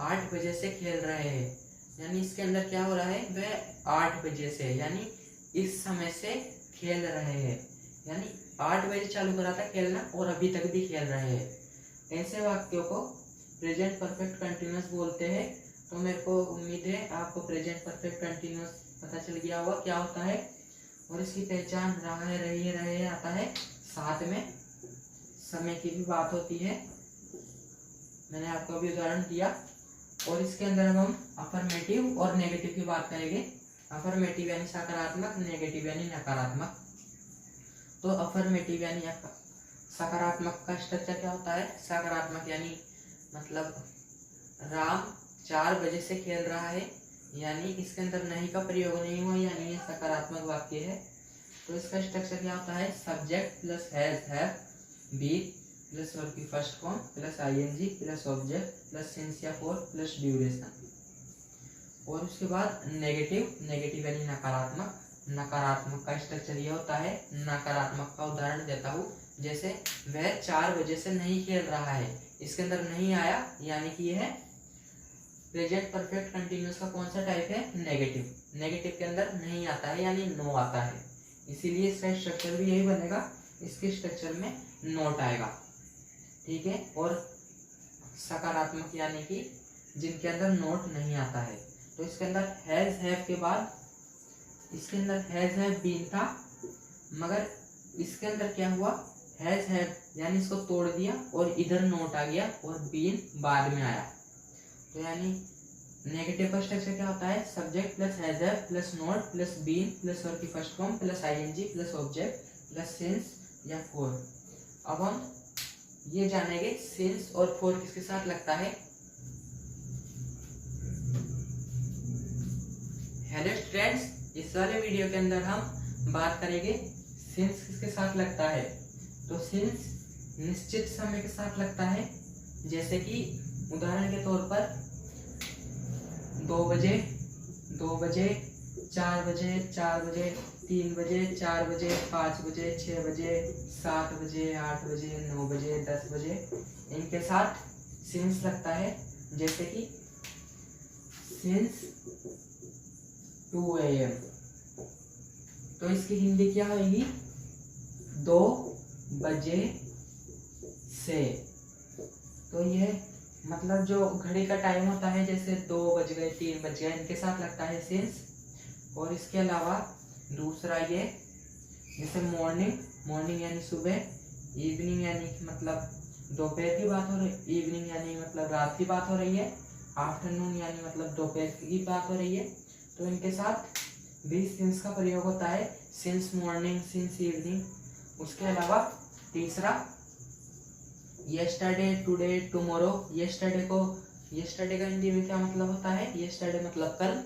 8 बजे से खेल रहे हैं, यानी इसके अंदर क्या हो रहा है, वह 8 बजे से यानी इस समय से खेल रहे हैं, यानी 8 बजे चालू करा था खेलना और अभी तक भी खेल रहे हैं। ऐसे वाक्यों को प्रेजेंट परफेक्ट कंटिन्यूअस बोलते हैं। तो मेरे को उम्मीद है आपको प्रेजेंट परफेक्ट कंटिन्यूअस पता चल गया होगा क्या होता है। और इसकी पहचान रहा है, रही है, रहे है आता है, साथ में समय की भी बात होती है, मैंने आपको अभी उदाहरण दिया। और इसके अंदर हम अफर्मेटिव और नेगेटिव की बात करेंगे। अफर्मेटिव यानी सकारात्मक, नेगेटिव यानी नकारात्मक। तो अफर्मेटिव यानी सकारात्मक का स्ट्रक्चर क्या होता है, सकारात्मक यानी मतलब राम 4 बजे से खेल रहा है, यानी इसके अंदर नहीं का प्रयोग नहीं हुआ, यानी ये सकारात्मक वाक्य है। तो इसका स्ट्रक्चर क्या होता है, subject plus has have be plus verb की first form plus ING plus object plus since या फॉर प्लस ड्यूरेशन। और उसके बाद नेगेटिव यानी नकारात्मक। नकारात्मक का स्ट्रक्चर ये होता है, नकारात्मक का उदाहरण देता हूँ। जैसे वह 4 बजे से नहीं खेल रहा है, इसके अंदर नहीं आया, यानी कि यह है प्रेजेंट परफेक्ट कंटिन्यूअस का कौन सा टाइप है, नेगेटिव। नेगेटिव के अंदर नहीं आता है, यानी नो आता है, इसीलिए इसका स्ट्रक्चर भी यही बनेगा, इसके स्ट्रक्चर में नोट आएगा। ठीक है, और सकारात्मक यानी कि जिनके अंदर नोट नहीं आता है। तो इसके अंदर हैज हैव के बाद इसके अंदर हैज हैव बीन था, मगर इसके अंदर क्या हुआ, हैज हैव यानी इसको तोड़ दिया और इधर नोट आ गया और बीन बाद में आया। तो यानी नेगेटिव का स्ट्रक्चर क्या होता है, subject plus has have plus not plus been plus verb की first form plus ING plus object plus since या फॉर। अब हम ये जानेंगे सिंस और फॉर किसके साथ लगता है। हेलो स्टूडेंट्स, इस वाले वीडियो के अंदर हम बात करेंगे सिंस किसके साथ लगता है। तो सिंस निश्चित समय के साथ लगता है, जैसे कि उदाहरण के तौर पर 2 बजे 4 बजे 3 बजे 4 बजे 5 बजे 6 बजे 7 बजे 8 बजे 9 बजे 10 बजे, इनके साथ सिंस लगता है। जैसे कि सिंस 2 AM, तो इसकी हिंदी क्या होगी, 2 बजे से। तो ये मतलब जो घड़ी का टाइम होता है, जैसे 2 बज गए 3 बज गए, इनके साथ लगता है सिंस। और इसके अलावा दूसरा ये, जैसे मॉर्निंग यानी सुबह, इवनिंग यानी मतलब दोपहर की बात हो रही, इवनिंग यानी मतलब रात की बात हो रही है, आफ्टरनून यानी मतलब दोपहर की बात हो रही है। तो इनके साथ भी सिंस का प्रयोग होता है, सिंस मॉर्निंग, सिंस इवनिंग। उसके अलावा तीसरा येस्टरडे, टुडे, टुमारो। येस्टरडे का हिंदी में क्या मतलब होता है, येस्टरडे मतलब कल,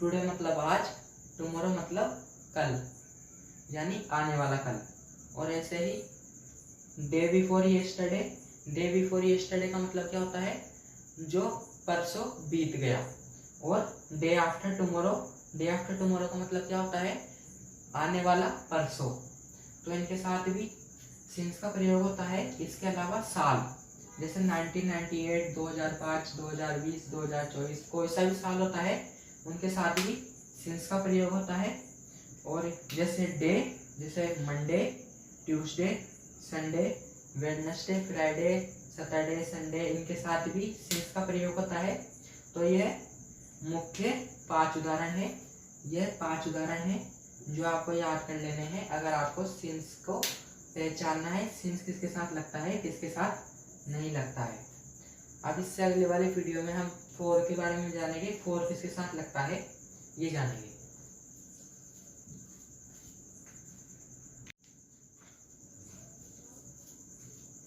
टुडे मतलब आज, टुमारो मतलब कल यानी आने वाला कल। और ऐसे ही डे बिफोर येस्टरडे का मतलब क्या होता है, जो परसों बीत गया। और डे आफ्टर टुमारो का मतलब क्या होता है, आने वाला परसों। तो इनके साथ भी सिंस का प्रयोग होता है। इसके अलावा साल, जैसे 1998, 2005, 2020, 2024, कोई सा भी साल होता है, उनके साथ भी सिंस का प्रयोग होता है। और जैसे डे, जैसे Monday, Tuesday, Sunday, Wednesday, Friday, Saturday, Sunday, इनके साथ भी सिंस का प्रयोग होता है। तो ये मुख्य 5 उदाहरण है। यह 5 उदाहरण है जो आपको याद कर लेने हैं अगर आपको सिंस को पहचानना है, सिंस किसके साथ लगता है, किसके साथ नहीं लगता है। अब इससे अगले वाले वीडियो में हम फॉर के बारे में जानेंगे, फॉर किसके साथ लगता है ये जानेंगे।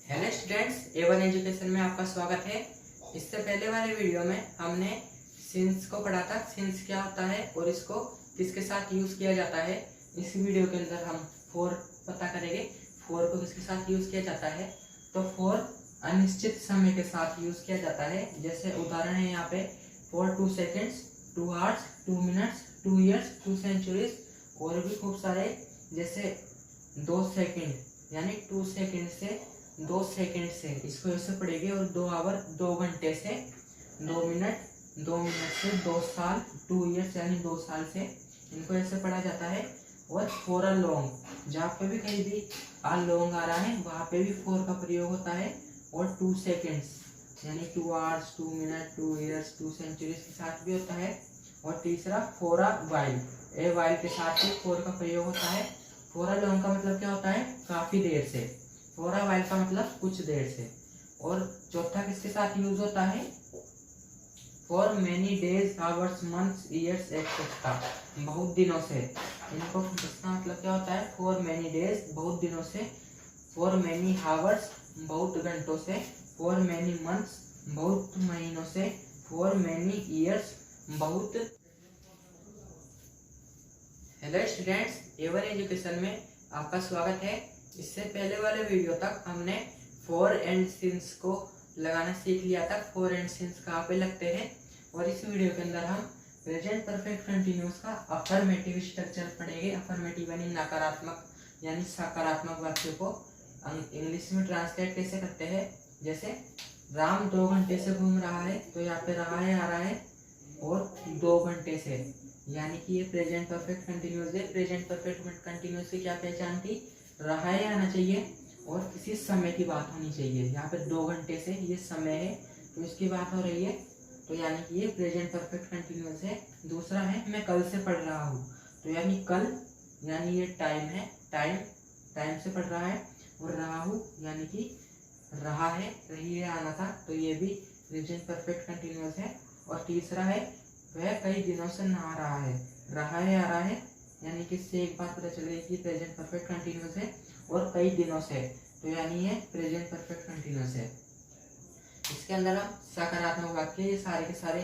हेलो स्टूडेंट्स, A1 एजुकेशन में आपका स्वागत है। इससे पहले वाले वीडियो में हमने सिंस को पढ़ा था, सिंस क्या होता है और इसको किसके साथ यूज किया जाता है। इस वीडियो के अंदर हम फॉर पता करेंगे, फॉर को किसके साथ यूज किया जाता है। तो फॉर अनिश्चित समय के साथ यूज किया जाता है। जैसे उदाहरण है यहाँ पे, for 2 seconds, 2 hours, 2 minutes, 2 years, 2 centuries, और भी खूब सारे। जैसे 2 सेकेंड यानी 2 सेकेंड से 2 सेकेंड से इसको ऐसे पढ़ेंगे। और 2 आवर 2 घंटे से, 2 मिनट 2 मिनट से, 2 साल 2 ईयर्स यानी 2 साल से, इनको ऐसे पढ़ा जाता है। और फॉर अ लॉन्ग, जहाँ पे भी कहीं भी आ लॉन्ग आ रहा है वहाँ पे भी फॉर का प्रयोग होता है। और 2 सेकेंड्स यानी 2 आवर्स, 2 मिनट, 2 ईयर्स, 2 सेंचुरीज के साथ भी होता है। और तीसरा for a while, a while के साथ भी फॉर का प्रयोग होता है। फॉर अ लॉन्ग का मतलब क्या होता है, काफी देर से। फॉर अ वाइल का मतलब कुछ देर से। और चौथा किसके साथ यूज होता है, for many days, hours, months, years etcetera, बहुत दिनों से। इनको इसका मतलब क्या होता है, फॉर मेनी डेज बहुत दिनों से, फॉर मेनी आवर्स बहुत घंटों से, फॉर मेनी मंथ्स बहुत महीनों से, फॉर मेनी ईयर्स बहुत। हेलो स्टूडेंट्स, A1 एजुकेशन में आपका स्वागत है। इससे पहले वाले वीडियो तक हमने फॉर एंड सिंस को लगाना सीख लिया था, फॉर एंड सिंस कहाँ पे लगते हैं। और इस वीडियो के अंदर हम प्रेजेंट परफेक्ट कंटिन्यूअस का अफर्मेटिव स्ट्रक्चर पढ़ेंगे। अफर्मेटिव यानी नकारात्मक यानी सकारात्मक वाक्य को इंग्लिश में ट्रांसलेट कैसे करते हैं। जैसे राम 2 घंटे से घूम रहा है, तो यहाँ पे रहा है आ रहा है, और 2 घंटे से, यानी कि ये प्रेजेंट परफेक्ट कंटिन्यूअस है। प्रेजेंट परफेक्ट कंटिन्यूअस की क्या पहचान थी, रहा है आना चाहिए और किसी समय की बात होनी चाहिए। यहाँ पे 2 घंटे से ये समय है तो इसकी बात हो रही है, तो यानी कि ये प्रेजेंट परफेक्ट कंटिन्यूअस है। दूसरा है मैं कल से पढ़ रहा हूँ, तो यानी कल यानी ये टाइम है, टाइम से पढ़ रहा है। और रहा हूँ यानी कि रहा है, रही है आना था, तो ये भी प्रेजेंट परफेक्ट कंटिन्यूअस है। और तीसरा है वह कई दिनों से नहा रहा है, रहा है आ रहा है, यानी कि इससे एक बात पता चल रही है कि प्रेजेंट परफेक्ट कंटिन्यूअस है और कई दिनों से, तो यानी ये प्रेजेंट परफेक्ट कंटिन्यूअस है। इसके अंदर हम सकारात्मक वाक्य, ये सारे के सारे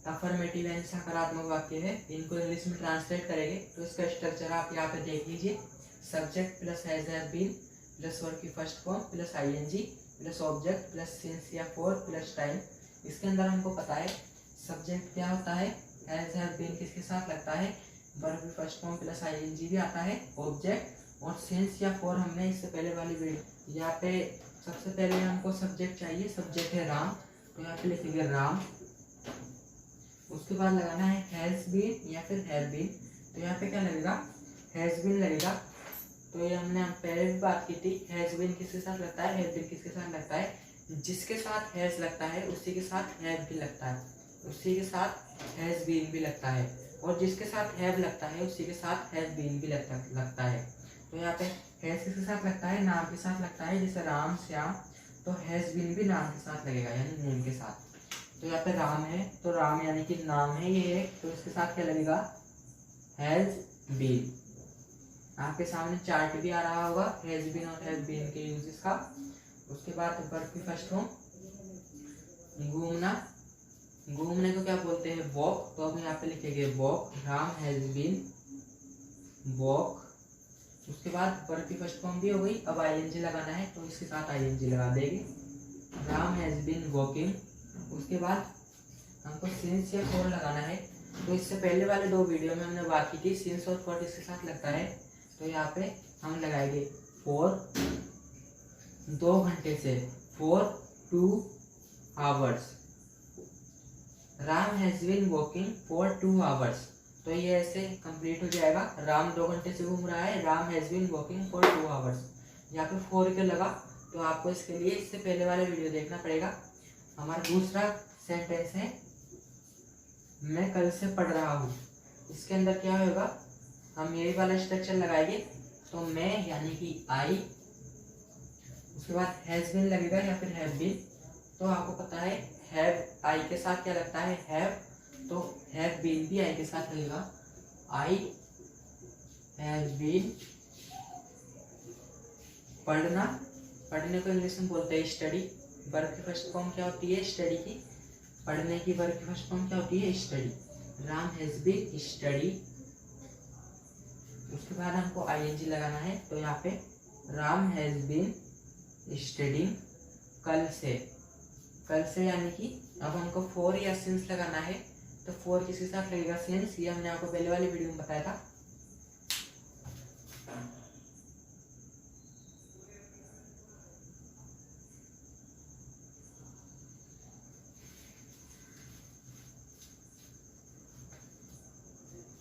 अफर्मेटिव यानी सकारात्मक वाक्य है, इनको इंग्लिश में ट्रांसलेट करेंगे। तो इसका स्ट्रक्चर आप यहाँ पे देख लीजिए। Subject plus has have been plus verb की first form plus ING plus object plus since या फॉर प्लस टाइम। इसके अंदर हमको पता है सब्जेक्ट क्या होता है, हैज हैव बीन किसके साथ लगता है, वर्ब की फर्स्ट फॉर्म प्लस आईएनजी भी आता है, ऑब्जेक्ट और सिंस या फॉर हमने इससे पहले वाली वीडियो। यहाँ पे सबसे पहले हमको सब्जेक्ट चाहिए, सब्जेक्ट है राम, तो यहाँ पे लिखेंगे राम। उसके बाद लगाना है हैज बीन या फिर हैव बीन, तो यहाँ पे क्या लगेगा, हैज बीन लगेगा। तो ये हमने पहले भी बात की थी, हैज बीन किसके साथ लगता है, हैव बीन किसके साथ लगता है, जिसके साथ हैज लगता है उसी के साथ हैव भी लगता है, उसी के साथ हैज बीन भी लगता है, और जिसके साथ हैव लगता है उसी के साथ हैव बीन भी लगता है। तो यहाँ पे हैज किसके साथ लगता है, नाम के साथ लगता है, जैसे राम श्याम, तो हैज बीन भी नाम के साथ लगेगा यानी नेम के साथ। तो यहाँ पे राम है तो राम यानी कि नाम है ये एक, तो इसके साथ क्या लगेगा, हैज बीन। आपके सामने चार्ट भी आ रहा होगा हैज बीन और हैव बीन के यूजेस का। उसके बाद वर्ब की फर्स्ट फॉर्म घूमना, घूमने को क्या बोलते हैं, वॉक, तो अब यहाँ पे लिखेंगे walk, Ram has been walk. उसके बाद वर्ब की फर्स्ट फॉर्म भी हो गई, अब आईएनजी लगाना है तो इसके साथ आईएनजी लगा देंगे, राम हैज बीन वॉकिंग। उसके बाद हमको सिंस या फॉर लगाना है, तो इससे पहले वाले 2 वीडियो में हमने बात की थी सिंस और फॉर इसके साथ लगता है, तो यहाँ पे हम लगाएंगे फॉर 2 घंटे से, for 2 hours, Ram has been walking for 2 hours. तो ये ऐसे कंप्लीट हो जाएगा, राम 2 घंटे से घूम रहा है, Ram has been walking for 2 hours. यहाँ पे फॉर के लगा, तो आपको इसके लिए इससे पहले वाले वीडियो देखना पड़ेगा। हमारा दूसरा सेंटेंस है मैं कल से पढ़ रहा हूँ, इसके अंदर क्या होगा, हम यही वाला स्ट्रक्चर लगाएंगे, तो मैं यानी कि आई, उसके बाद हैज बीन लगेगा या फिर हैव बीन। तो आपको पता है हैव आई के साथ क्या लगता है, हैव, तो हैव बीन भी आई के साथ लगेगा, आई हैव बीन। पढ़ना, पढ़ने को इंग्लिश में बोलते हैं स्टडी, वर्ब की फर्स्ट फॉर्म क्या होती है, स्टडी की, पढ़ने की वर्ब की फर्स्ट फॉर्म क्या होती है, study, Ram has been study. उसके बाद हमको आईएनजी लगाना है, तो यहाँ पे राम हैज बीन स्टडीइंग कल से यानी कि अब हमको फॉर या सिंस लगाना है, तो फॉर किसके साथ लगेगा, सिंस, ये हमने आपको पहले वाली वीडियो में बताया था।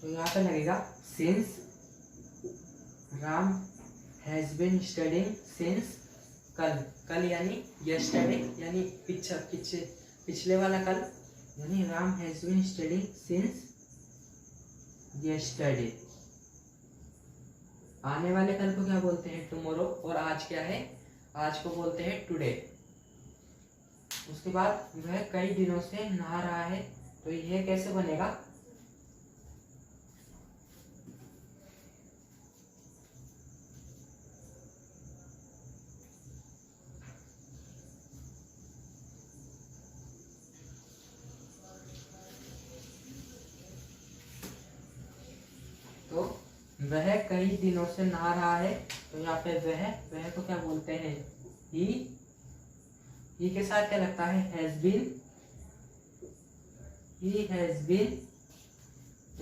तो यहाँ पे लगेगा since Ram has been studying since कल यानी यस्टरडे यानी पिछले वाला कल, यानी Ram has been studying since yesterday. आने वाले कल को क्या बोलते हैं, टुमारो, और आज क्या है, आज को बोलते हैं टुडे। उसके बाद वह कई दिनों से नहा रहा है, तो यह कैसे बनेगा, तो वह कई दिनों से नहा रहा है, तो यहाँ पे वह को क्या बोलते हैं, ही के साथ क्या लगता है, has been, he has been.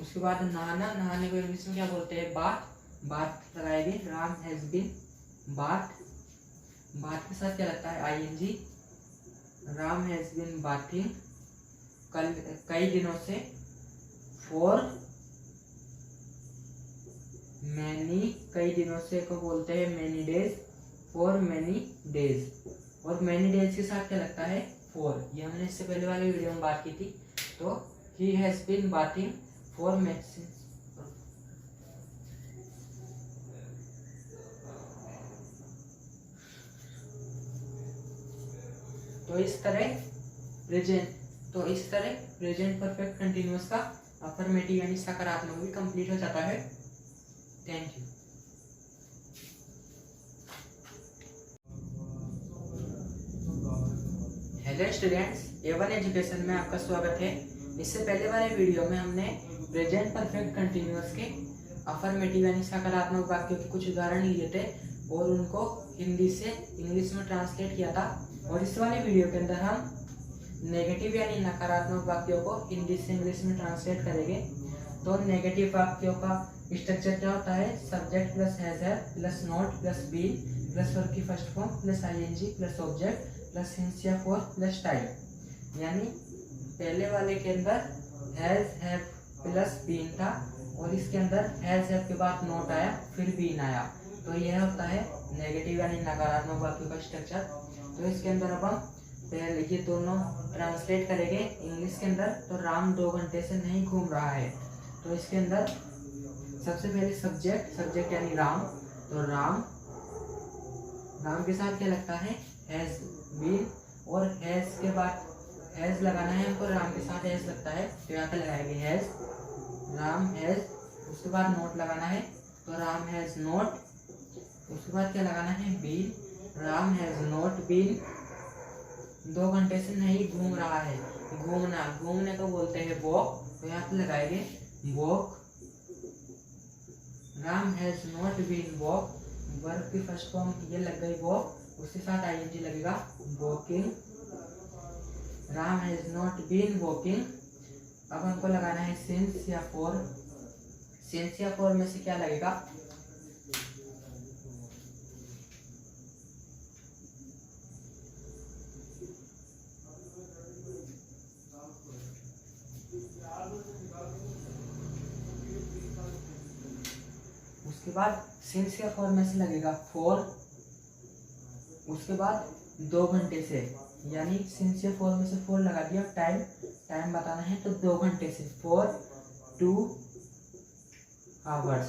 उसके बाद नहाना, नहाने को इंग्लिश में क्या बोलते हैं, बाथ लगाएंगे, राम हैज बीन बाथ के साथ क्या लगता है, ING, Ram has been bathing कई दिनों से, फॉर मैनी कई दिनों से को बोलते हैं many days, for many days, और मैनी डेज के साथ क्या लगता है फॉर, ये हमने इससे पहले वाली वीडियो में बात की थी। तो he has been bathing for many, तो इस तरह प्रेजेंट परफेक्ट कंटिन्यूअस का अफर्मेटिव यानी सकारात्मक भी कंप्लीट हो जाता है। Thank you. Hello students, A1 education में आपका स्वागत है। इससे पहले वाले वीडियो में हमने प्रेजेंट परफेक्ट कंटिन्यूअस के अफर्मेटिव यानी सकारात्मक वाक्यों के कुछ उदाहरण लिए थे और उनको हिंदी से इंग्लिश में ट्रांसलेट किया था। और इस वाले वीडियो के अंदर हम नेगेटिव यानी नकारात्मक वाक्यों को हिंदी से इंग्लिश में ट्रांसलेट करेंगे। तो नेगेटिव वाक्यों का स्ट्रक्चर क्या होता है, subject plus has have plus not plus been plus verb की first form plus ING plus object plus since या फॉर प्लस टाइम। यानी पहले वाले के अंदर हैज हैव प्लस बीन था और इसके अंदर हैज हैव के बाद नॉट आया फिर बीन आया, तो यह होता है नेगेटिव यानी नकारात्मक वाक्यों का स्ट्रक्चर। तो इसके अंदर अब हम पहले ये दोनों ट्रांसलेट करेंगे इंग्लिश के अंदर। तो राम 2 घंटे से नहीं घूम रहा है, तो इसके अंदर सबसे पहले सब्जेक्ट यानी राम, तो राम के साथ क्या लगता है हैज बीन, और हैज के बाद हैज लगाना है हमको, राम के साथ हैज लगता है तो यहाँ पे लगाएंगे हैज, राम हैज, उसके बाद नोट लगाना है तो राम हैज नोट, उसके बाद क्या लगाना है been, Ram has not been 2 घंटे से नहीं घूम रहा है। घूमने को बोलते हैं वॉक, तो यहाँ पे लगाएंगे walk, Ram has not been walk, verb की फर्स्ट फॉर्म ये लग गई वॉक, उसके साथ आईएनजी लगेगा walking, Ram has not been walking. अब हमको लगाना है सिंस या फॉर, सिंस या फॉर में से क्या लगेगा, उसके बाद सिंस या फॉर में से लगेगा फॉर, उसके बाद 2 घंटे से, यानी सिंस या फॉर में से फॉर लगा दिया, टाइम बताना है तो 2 घंटे से, फॉर 2 आवर्स।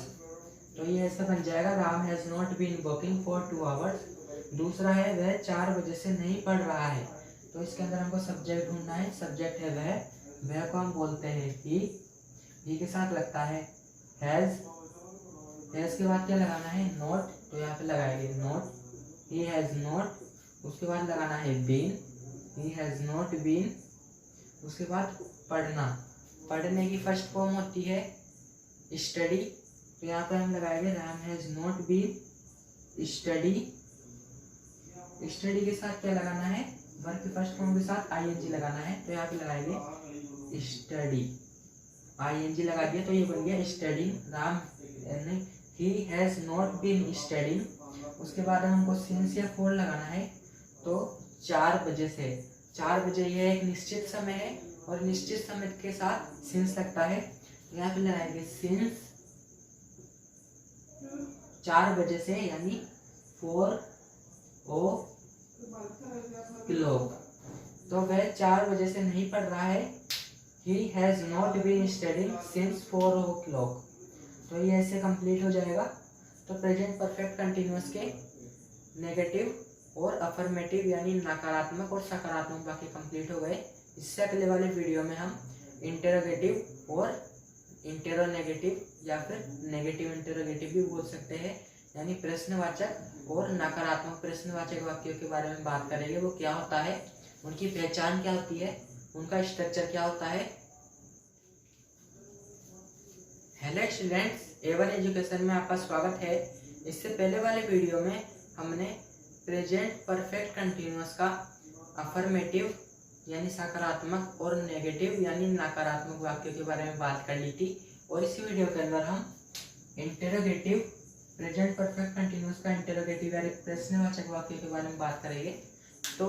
तो ये ऐसा बन जाएगा Ram has not been walking for 2 hours. दूसरा है वह 4 बजे से नहीं पढ़ रहा है, तो इसके अंदर हमको सब्जेक्ट ढूंढना है। सब्जेक्ट है वह को हम बोलते हैं ही के साथ लगता है हैज के बाद क्या लगाना है नॉट, तो यहाँ पे लगाएंगे नॉट, ही हैज नॉट, उसके बाद लगाना है been, he has not been, उसके बाद पढ़ने की फर्स्ट फॉर्म होती है स्टडी, तो यहाँ पे हम लगाएंगे Ram has not been study, study के साथ क्या लगाना है, वर्ब की फर्स्ट फॉर्म के साथ आईएनजी लगाना है, तो यहाँ पे लगाएंगे स्टडी, आईएनजी लगा दिया तो ये बन गया study, Ram he has not been studying. उसके बाद हमको सिंस या फॉर लगाना है, तो 4 बजे से, 4 बजे यह एक निश्चित समय है और निश्चित समय के साथ सिंस लगता है, यहाँ पे लगाएंगे सिंस 4 बजे से, यानी 4 o'clock। तो वह 4 बजे से नहीं पढ़ रहा है, he has not been studying since 4 o'clock। तो ये ऐसे कंप्लीट हो जाएगा। तो प्रेजेंट परफेक्ट कंटिन्यूअस के नेगेटिव और अफर्मेटिव यानी नकारात्मक और सकारात्मक वाक्य कंप्लीट हो गए। इससे अगले वाले वीडियो में हम इंटेरोगेटिव और इंटेरोनेगेटिव या फिर नेगेटिव इंटेरोगेटिव भी बोल सकते हैं, यानी प्रश्नवाचक और नकारात्मक प्रश्नवाचक वाक्यों के बारे में बात करेंगे। वो क्या होता है, उनकी पहचान क्या होती है, उनका स्ट्रक्चर क्या होता है। हेलो स्टूडेंट्स, A1 एजुकेशन में आपका स्वागत है। इससे पहले वाले वीडियो में हमने प्रेजेंट परफेक्ट कंटिन्यूअस का अफर्मेटिव यानी सकारात्मक और नेगेटिव यानी नकारात्मक वाक्यों के बारे में बात कर ली थी, और इसी वीडियो के अंदर हम इंटेरोगेटिव प्रेजेंट परफेक्ट कंटिन्यूअस का इंटेरोगेटिव यानी प्रश्नवाचक वाक्यों के बारे में बात करेंगे। तो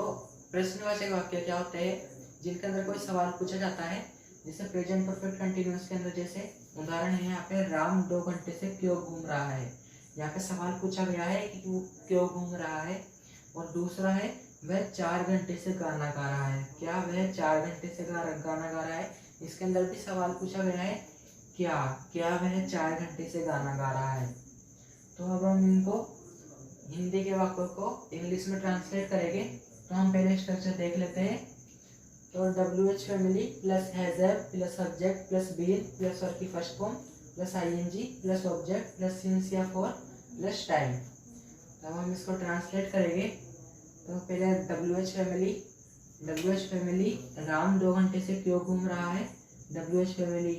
प्रश्नवाचक वाक्य क्या होते हैं, जिनके अंदर कोई सवाल पूछा जाता है, जैसे प्रेजेंट परफेक्ट कंटिन्यूअस के अंदर जैसे उदाहरण है यहाँ पे, राम 2 घंटे से क्यों घूम रहा है। यहाँ पे सवाल पूछा गया है कि वो क्यों घूम रहा है। और दूसरा है वह 4 घंटे से गाना गा रहा है। क्या वह 4 घंटे से गाना गा रहा है, इसके अंदर भी सवाल पूछा गया है क्या क्या वह 4 घंटे से गाना गा रहा है। तो अब हम इनको हिंदी के वाक्यों को इंग्लिश में ट्रांसलेट करेंगे। तो हम पहले स्ट्रक्चर देख लेते हैं। तो WH family plus has have plus subject plus been plus verb की first form plus ING plus object plus since या फॉर प्लस टाइम। अब हम इसको ट्रांसलेट करेंगे। तो पहले WH फैमिली राम 2 घंटे से क्यों घूम रहा है। WH फैमिली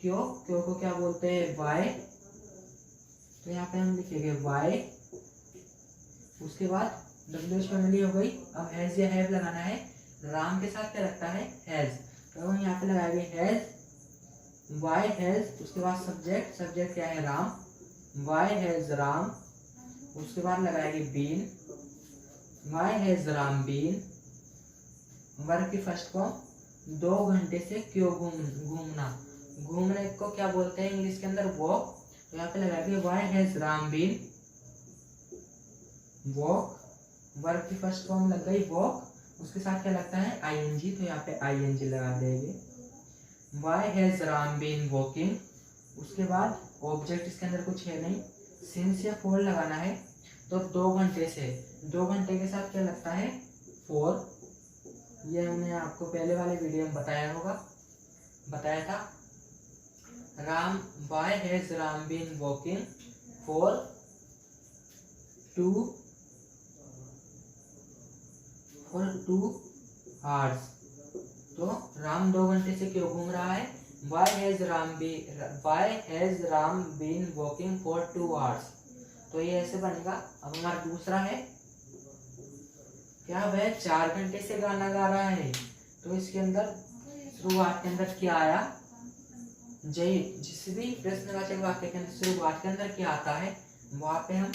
क्यों को क्या बोलते हैं, वाई। तो यहाँ पे हम लिखेंगे वाई। उसके बाद WH फैमिली हो गई। अब हैज या हैव लगाना है। राम के साथ क्या लगता है, हैज। तो हम यहाँ पे लगाएंगे हैज, वाई हैज। उसके बाद सब्जेक्ट क्या है, राम, वाई हैज राम। उसके बाद लगाएंगे been, why has Ram been. Verb की फर्स्ट फॉर्म 2 घंटे से क्यों घूमना। घूमने को क्या बोलते हैं इंग्लिश के अंदर, वॉक। तो यहाँ पे लगाएंगे why has Ram been walk. Verb की फर्स्ट फॉर्म लग गई वॉक। उसके साथ क्या लगता है, ING। तो यहाँ पे ING लगा देंगे। Why has Ram been walking. उसके बाद ऑब्जेक्ट इसके अंदर कुछ है नहीं, सिंस या फॉर लगाना है। तो 2 घंटे से, 2 घंटे के साथ क्या लगता है, फॉर। ये हमने आपको पहले वाले वीडियो में बताया था। Ram, why has Ram been walking for 2 hours. तो राम 2 घंटे से क्यों घूम रहा है, why has Ram been walking for 2 hours. तो ये ऐसे बनेगा। अब हमारा दूसरा है, क्या वह 4 घंटे से गाना गा रहा है। तो इसके अंदर शुरुआत के अंदर क्या आया, जिस भी प्रश्नवाचक वाक्य के अंदर शुरुआत के अंदर क्या आता है, वहां पे हम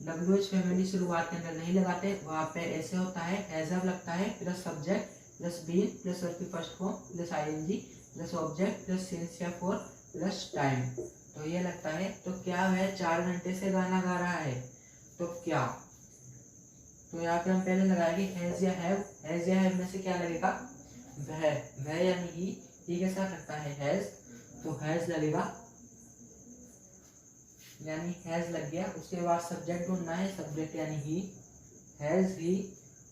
WH फैमिली शुरुआत के अंदर नहीं लगाते। वहां पे ऐसे होता है, हैज हैव लगता है plus subject plus been plus verb की first form plus ING plus object plus since या फॉर प्लस टाइम। तो ये लगता है। तो क्या वह 4 घंटे से गाना गा रहा है, तो क्या। तो यहाँ पे हम पहले लगाएंगे हैज या हैव। हैज या हैव में से क्या लगेगा, वह यानी ही के साथ लगता है हैज। तो हैज लगेगा, यानी हैज लग गया। उसके बाद सब्जेक्ट ढूंढना है, सब्जेक्ट यानी ही, हैज ही।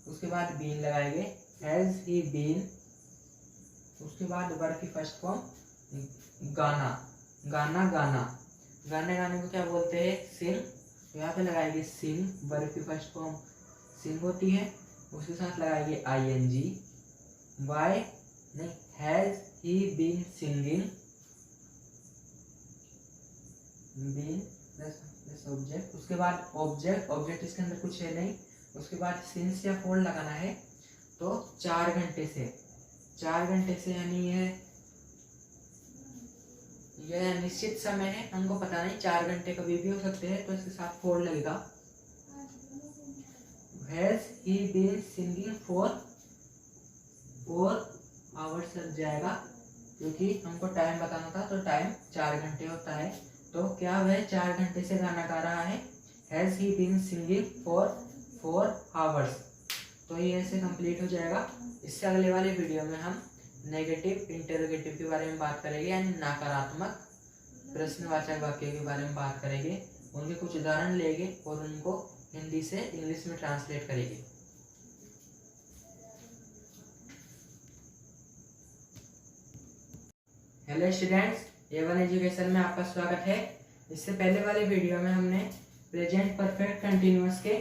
उसके बाद बीन लगाएंगे, हैज ही बीन। उसके बाद वर्ब की फर्स्ट फॉर्म गाना, गाने को क्या बोलते हैं, सिंग। तो यहाँ पे लगाएंगे सिंग, वर्ब की फर्स्ट फॉर्म सिंग होती है। उसके साथ लगाएंगे ING। वाई नहीं, has he been singing, been plus object. उसके बाद ऑब्जेक्ट इसके अंदर कुछ है नहीं। उसके बाद सिंस या फॉर लगाना है। तो 4 घंटे से यानी यह निश्चित समय है, हमको पता नहीं, 4 घंटे कभी भी हो सकते हैं। तो इसके साथ फॉर लगेगा। Has he been singing for 4 hours लग जाएगा, क्योंकि हमको टाइम बताना था। तो टाइम 4 घंटे होता है। तो क्या वह 4 घंटे से गाना गा रहा है, has he been singing for 4 hours. तो ये ऐसे कंप्लीट हो जाएगा। इससे अगले वाले वीडियो में हम नेगेटिव इंटरोगेटिव के बारे में बात करेंगे, यानी नकारात्मक प्रश्नवाचक वाक्य के बारे में बात करेंगे। उनके कुछ उदाहरण लेंगे और उनको हिंदी से इंग्लिश में ट्रांसलेट करेंगे। हेलो स्टूडेंट्स, A1 एजुकेशन में आपका स्वागत है। इससे पहले वाले वीडियो में हमने प्रेजेंट परफेक्ट कंटिन्यूअस के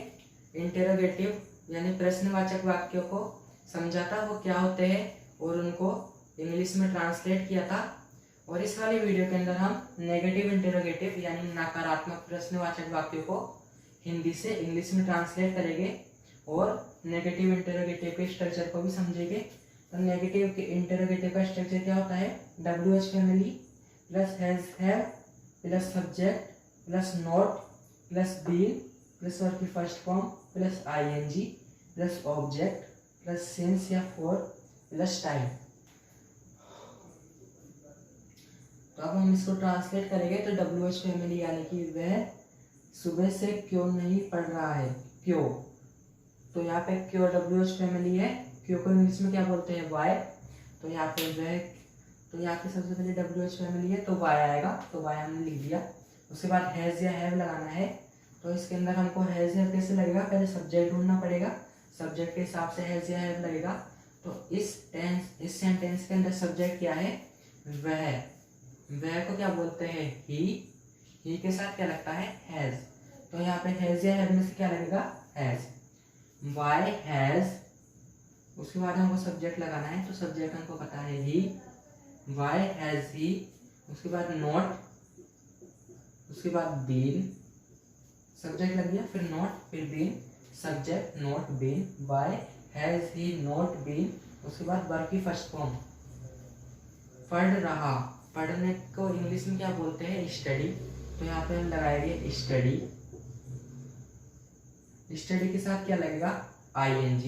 इंटरोगेटिव यानी प्रश्नवाचक वाक्यों को समझा था, वो क्या होते हैं, और उनको इंग्लिश में ट्रांसलेट किया था। और इस वाले वीडियो के अंदर हम नेगेटिव इंटरोगेटिव यानी नकारात्मक प्रश्नवाचक वाक्यों को हिंदी से इंग्लिश में ट्रांसलेट करेंगे और नेगेटिव इंटरोगेटिव के स्ट्रक्चर को भी समझेंगे। तो नेगेटिव के इंटरोगेटिव का स्ट्रक्चर क्या होता है, WH family plus has have plus subject plus not plus been plus verb की first form plus ING plus object plus since या फॉर प्लस टाइम। तो अब हम इसको ट्रांसलेट करेंगे। तो WH फैमिली यानी कि वह सुबह से क्यों नहीं पढ़ रहा है, क्यों। तो यहाँ पे क्यों WH फैमिली है, क्यों को इंग्लिश में क्या बोलते हैं, वाई। तो यहाँ पे वह, तो यहाँ पे सबसे पहले WH फैमिली है तो वाई आएगा, तो वाई हमने लिख दिया। उसके बाद हैज या हैव लगाना है, तो इसके अंदर हमको हैज या कैसे लगेगा, पहले सब्जेक्ट ढूंढना पड़ेगा, सब्जेक्ट के हिसाब से हैज या हैव लगेगा। तो इस सेंटेंस के अंदर सब्जेक्ट क्या है, वह को क्या बोलते हैं, ही के साथ क्या लगता है, हैज। तो यहाँ पे हैज या हैव में से क्या लगेगा, हैज। वाई हैज, उसके बाद हमको सब्जेक्ट लगाना है, तो सब्जेक्ट हमको पता है ही, वाई हैज ही। उसके बाद नॉट, उसके बाद बीन, सब्जेक्ट लग गया, फिर नॉट, फिर been, subject not been, why has he not been. उसके बाद वर्ब की फर्स्ट फॉर्म, पढ़ रहा, पढ़ने को इंग्लिश में क्या बोलते हैं, स्टडी। तो यहाँ पे हम लगाएंगे स्टडी, स्टडी के साथ क्या लगेगा, ING,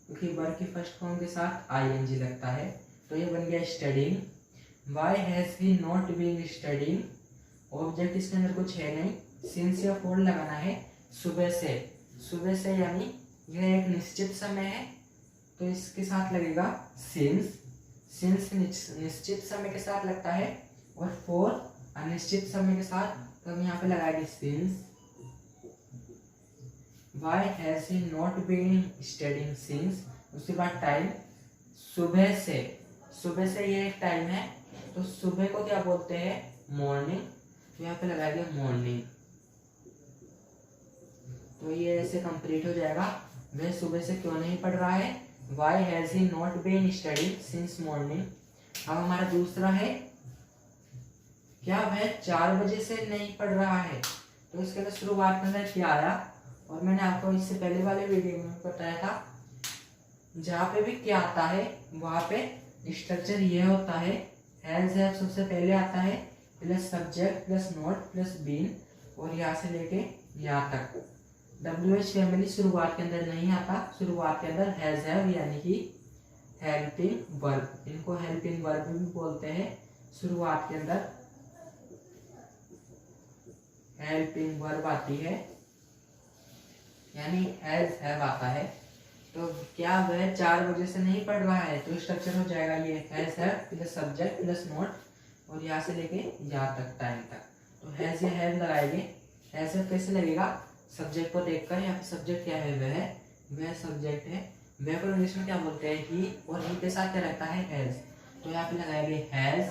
क्योंकि वर्ब की फर्स्ट फॉर्म के साथ ING लगता है, तो ये बन गया studying. Why has he not been studying, object इसके अंदर कुछ है नहीं, सिंस या फॉर लगाना है, सुबह से, सुबह से यानी यह एक निश्चित समय है, तो इसके साथ लगेगा सिंस, सिंस निश्चित समय के साथ लगता है, और फॉर अनिश्चित समय के साथ, तो हम यहाँ पे लगाएंगे since. Why has he not been studying since. उसके बाद टाइम, सुबह से, सुबह से ये एक टाइम है, तो सुबह को क्या बोलते हैं, मॉर्निंग, तो यहाँ पे लगाएंगे मॉर्निंग। तो ये ऐसे कंप्लीट हो जाएगा, वह सुबह से क्यों नहीं पढ़ रहा है, why has he not been studying since morning. अब हमारा दूसरा है, क्या वह 4 बजे से नहीं पढ़ रहा है। तो इसके अंदर शुरुआत में क्या आया, और मैंने आपको इससे पहले वाले वीडियो में बताया था, जहाँ पे भी क्या आता है वहाँ पे स्ट्रक्चर ये होता है, हैज हैव सबसे पहले आता है, plus subject plus not plus been, और यहाँ से लेके यहाँ तक। WH फैमिली शुरुआत के अंदर नहीं आता, शुरुआत के अंदर हैज हैव यानी कि हेल्पिंग वर्ब, इनको हेल्पिंग वर्ब भी बोलते हैं। शुरुआत के अंदर हेल्पिंग वर्ब आती है, यानी हैज हैव आता है। तो क्या वह 4 बजे से नहीं पढ़ रहा है, तो स्ट्रक्चर हो जाएगा ये has have plus subject plus not, और यहाँ से लेके यहाँ तक टाइम तक। तो हैज या हैव लगाएंगे, हैज हैव कैसे लगेगा, सब्जेक्ट को देखकर, यहाँ पे सब्जेक्ट क्या है, वह सब्जेक्ट है, वह को इंग्लिश में क्या बोलते हैं, ही, और ही के साथ क्या रहता है, हैज। तो यहाँ पे लगाएंगे हैज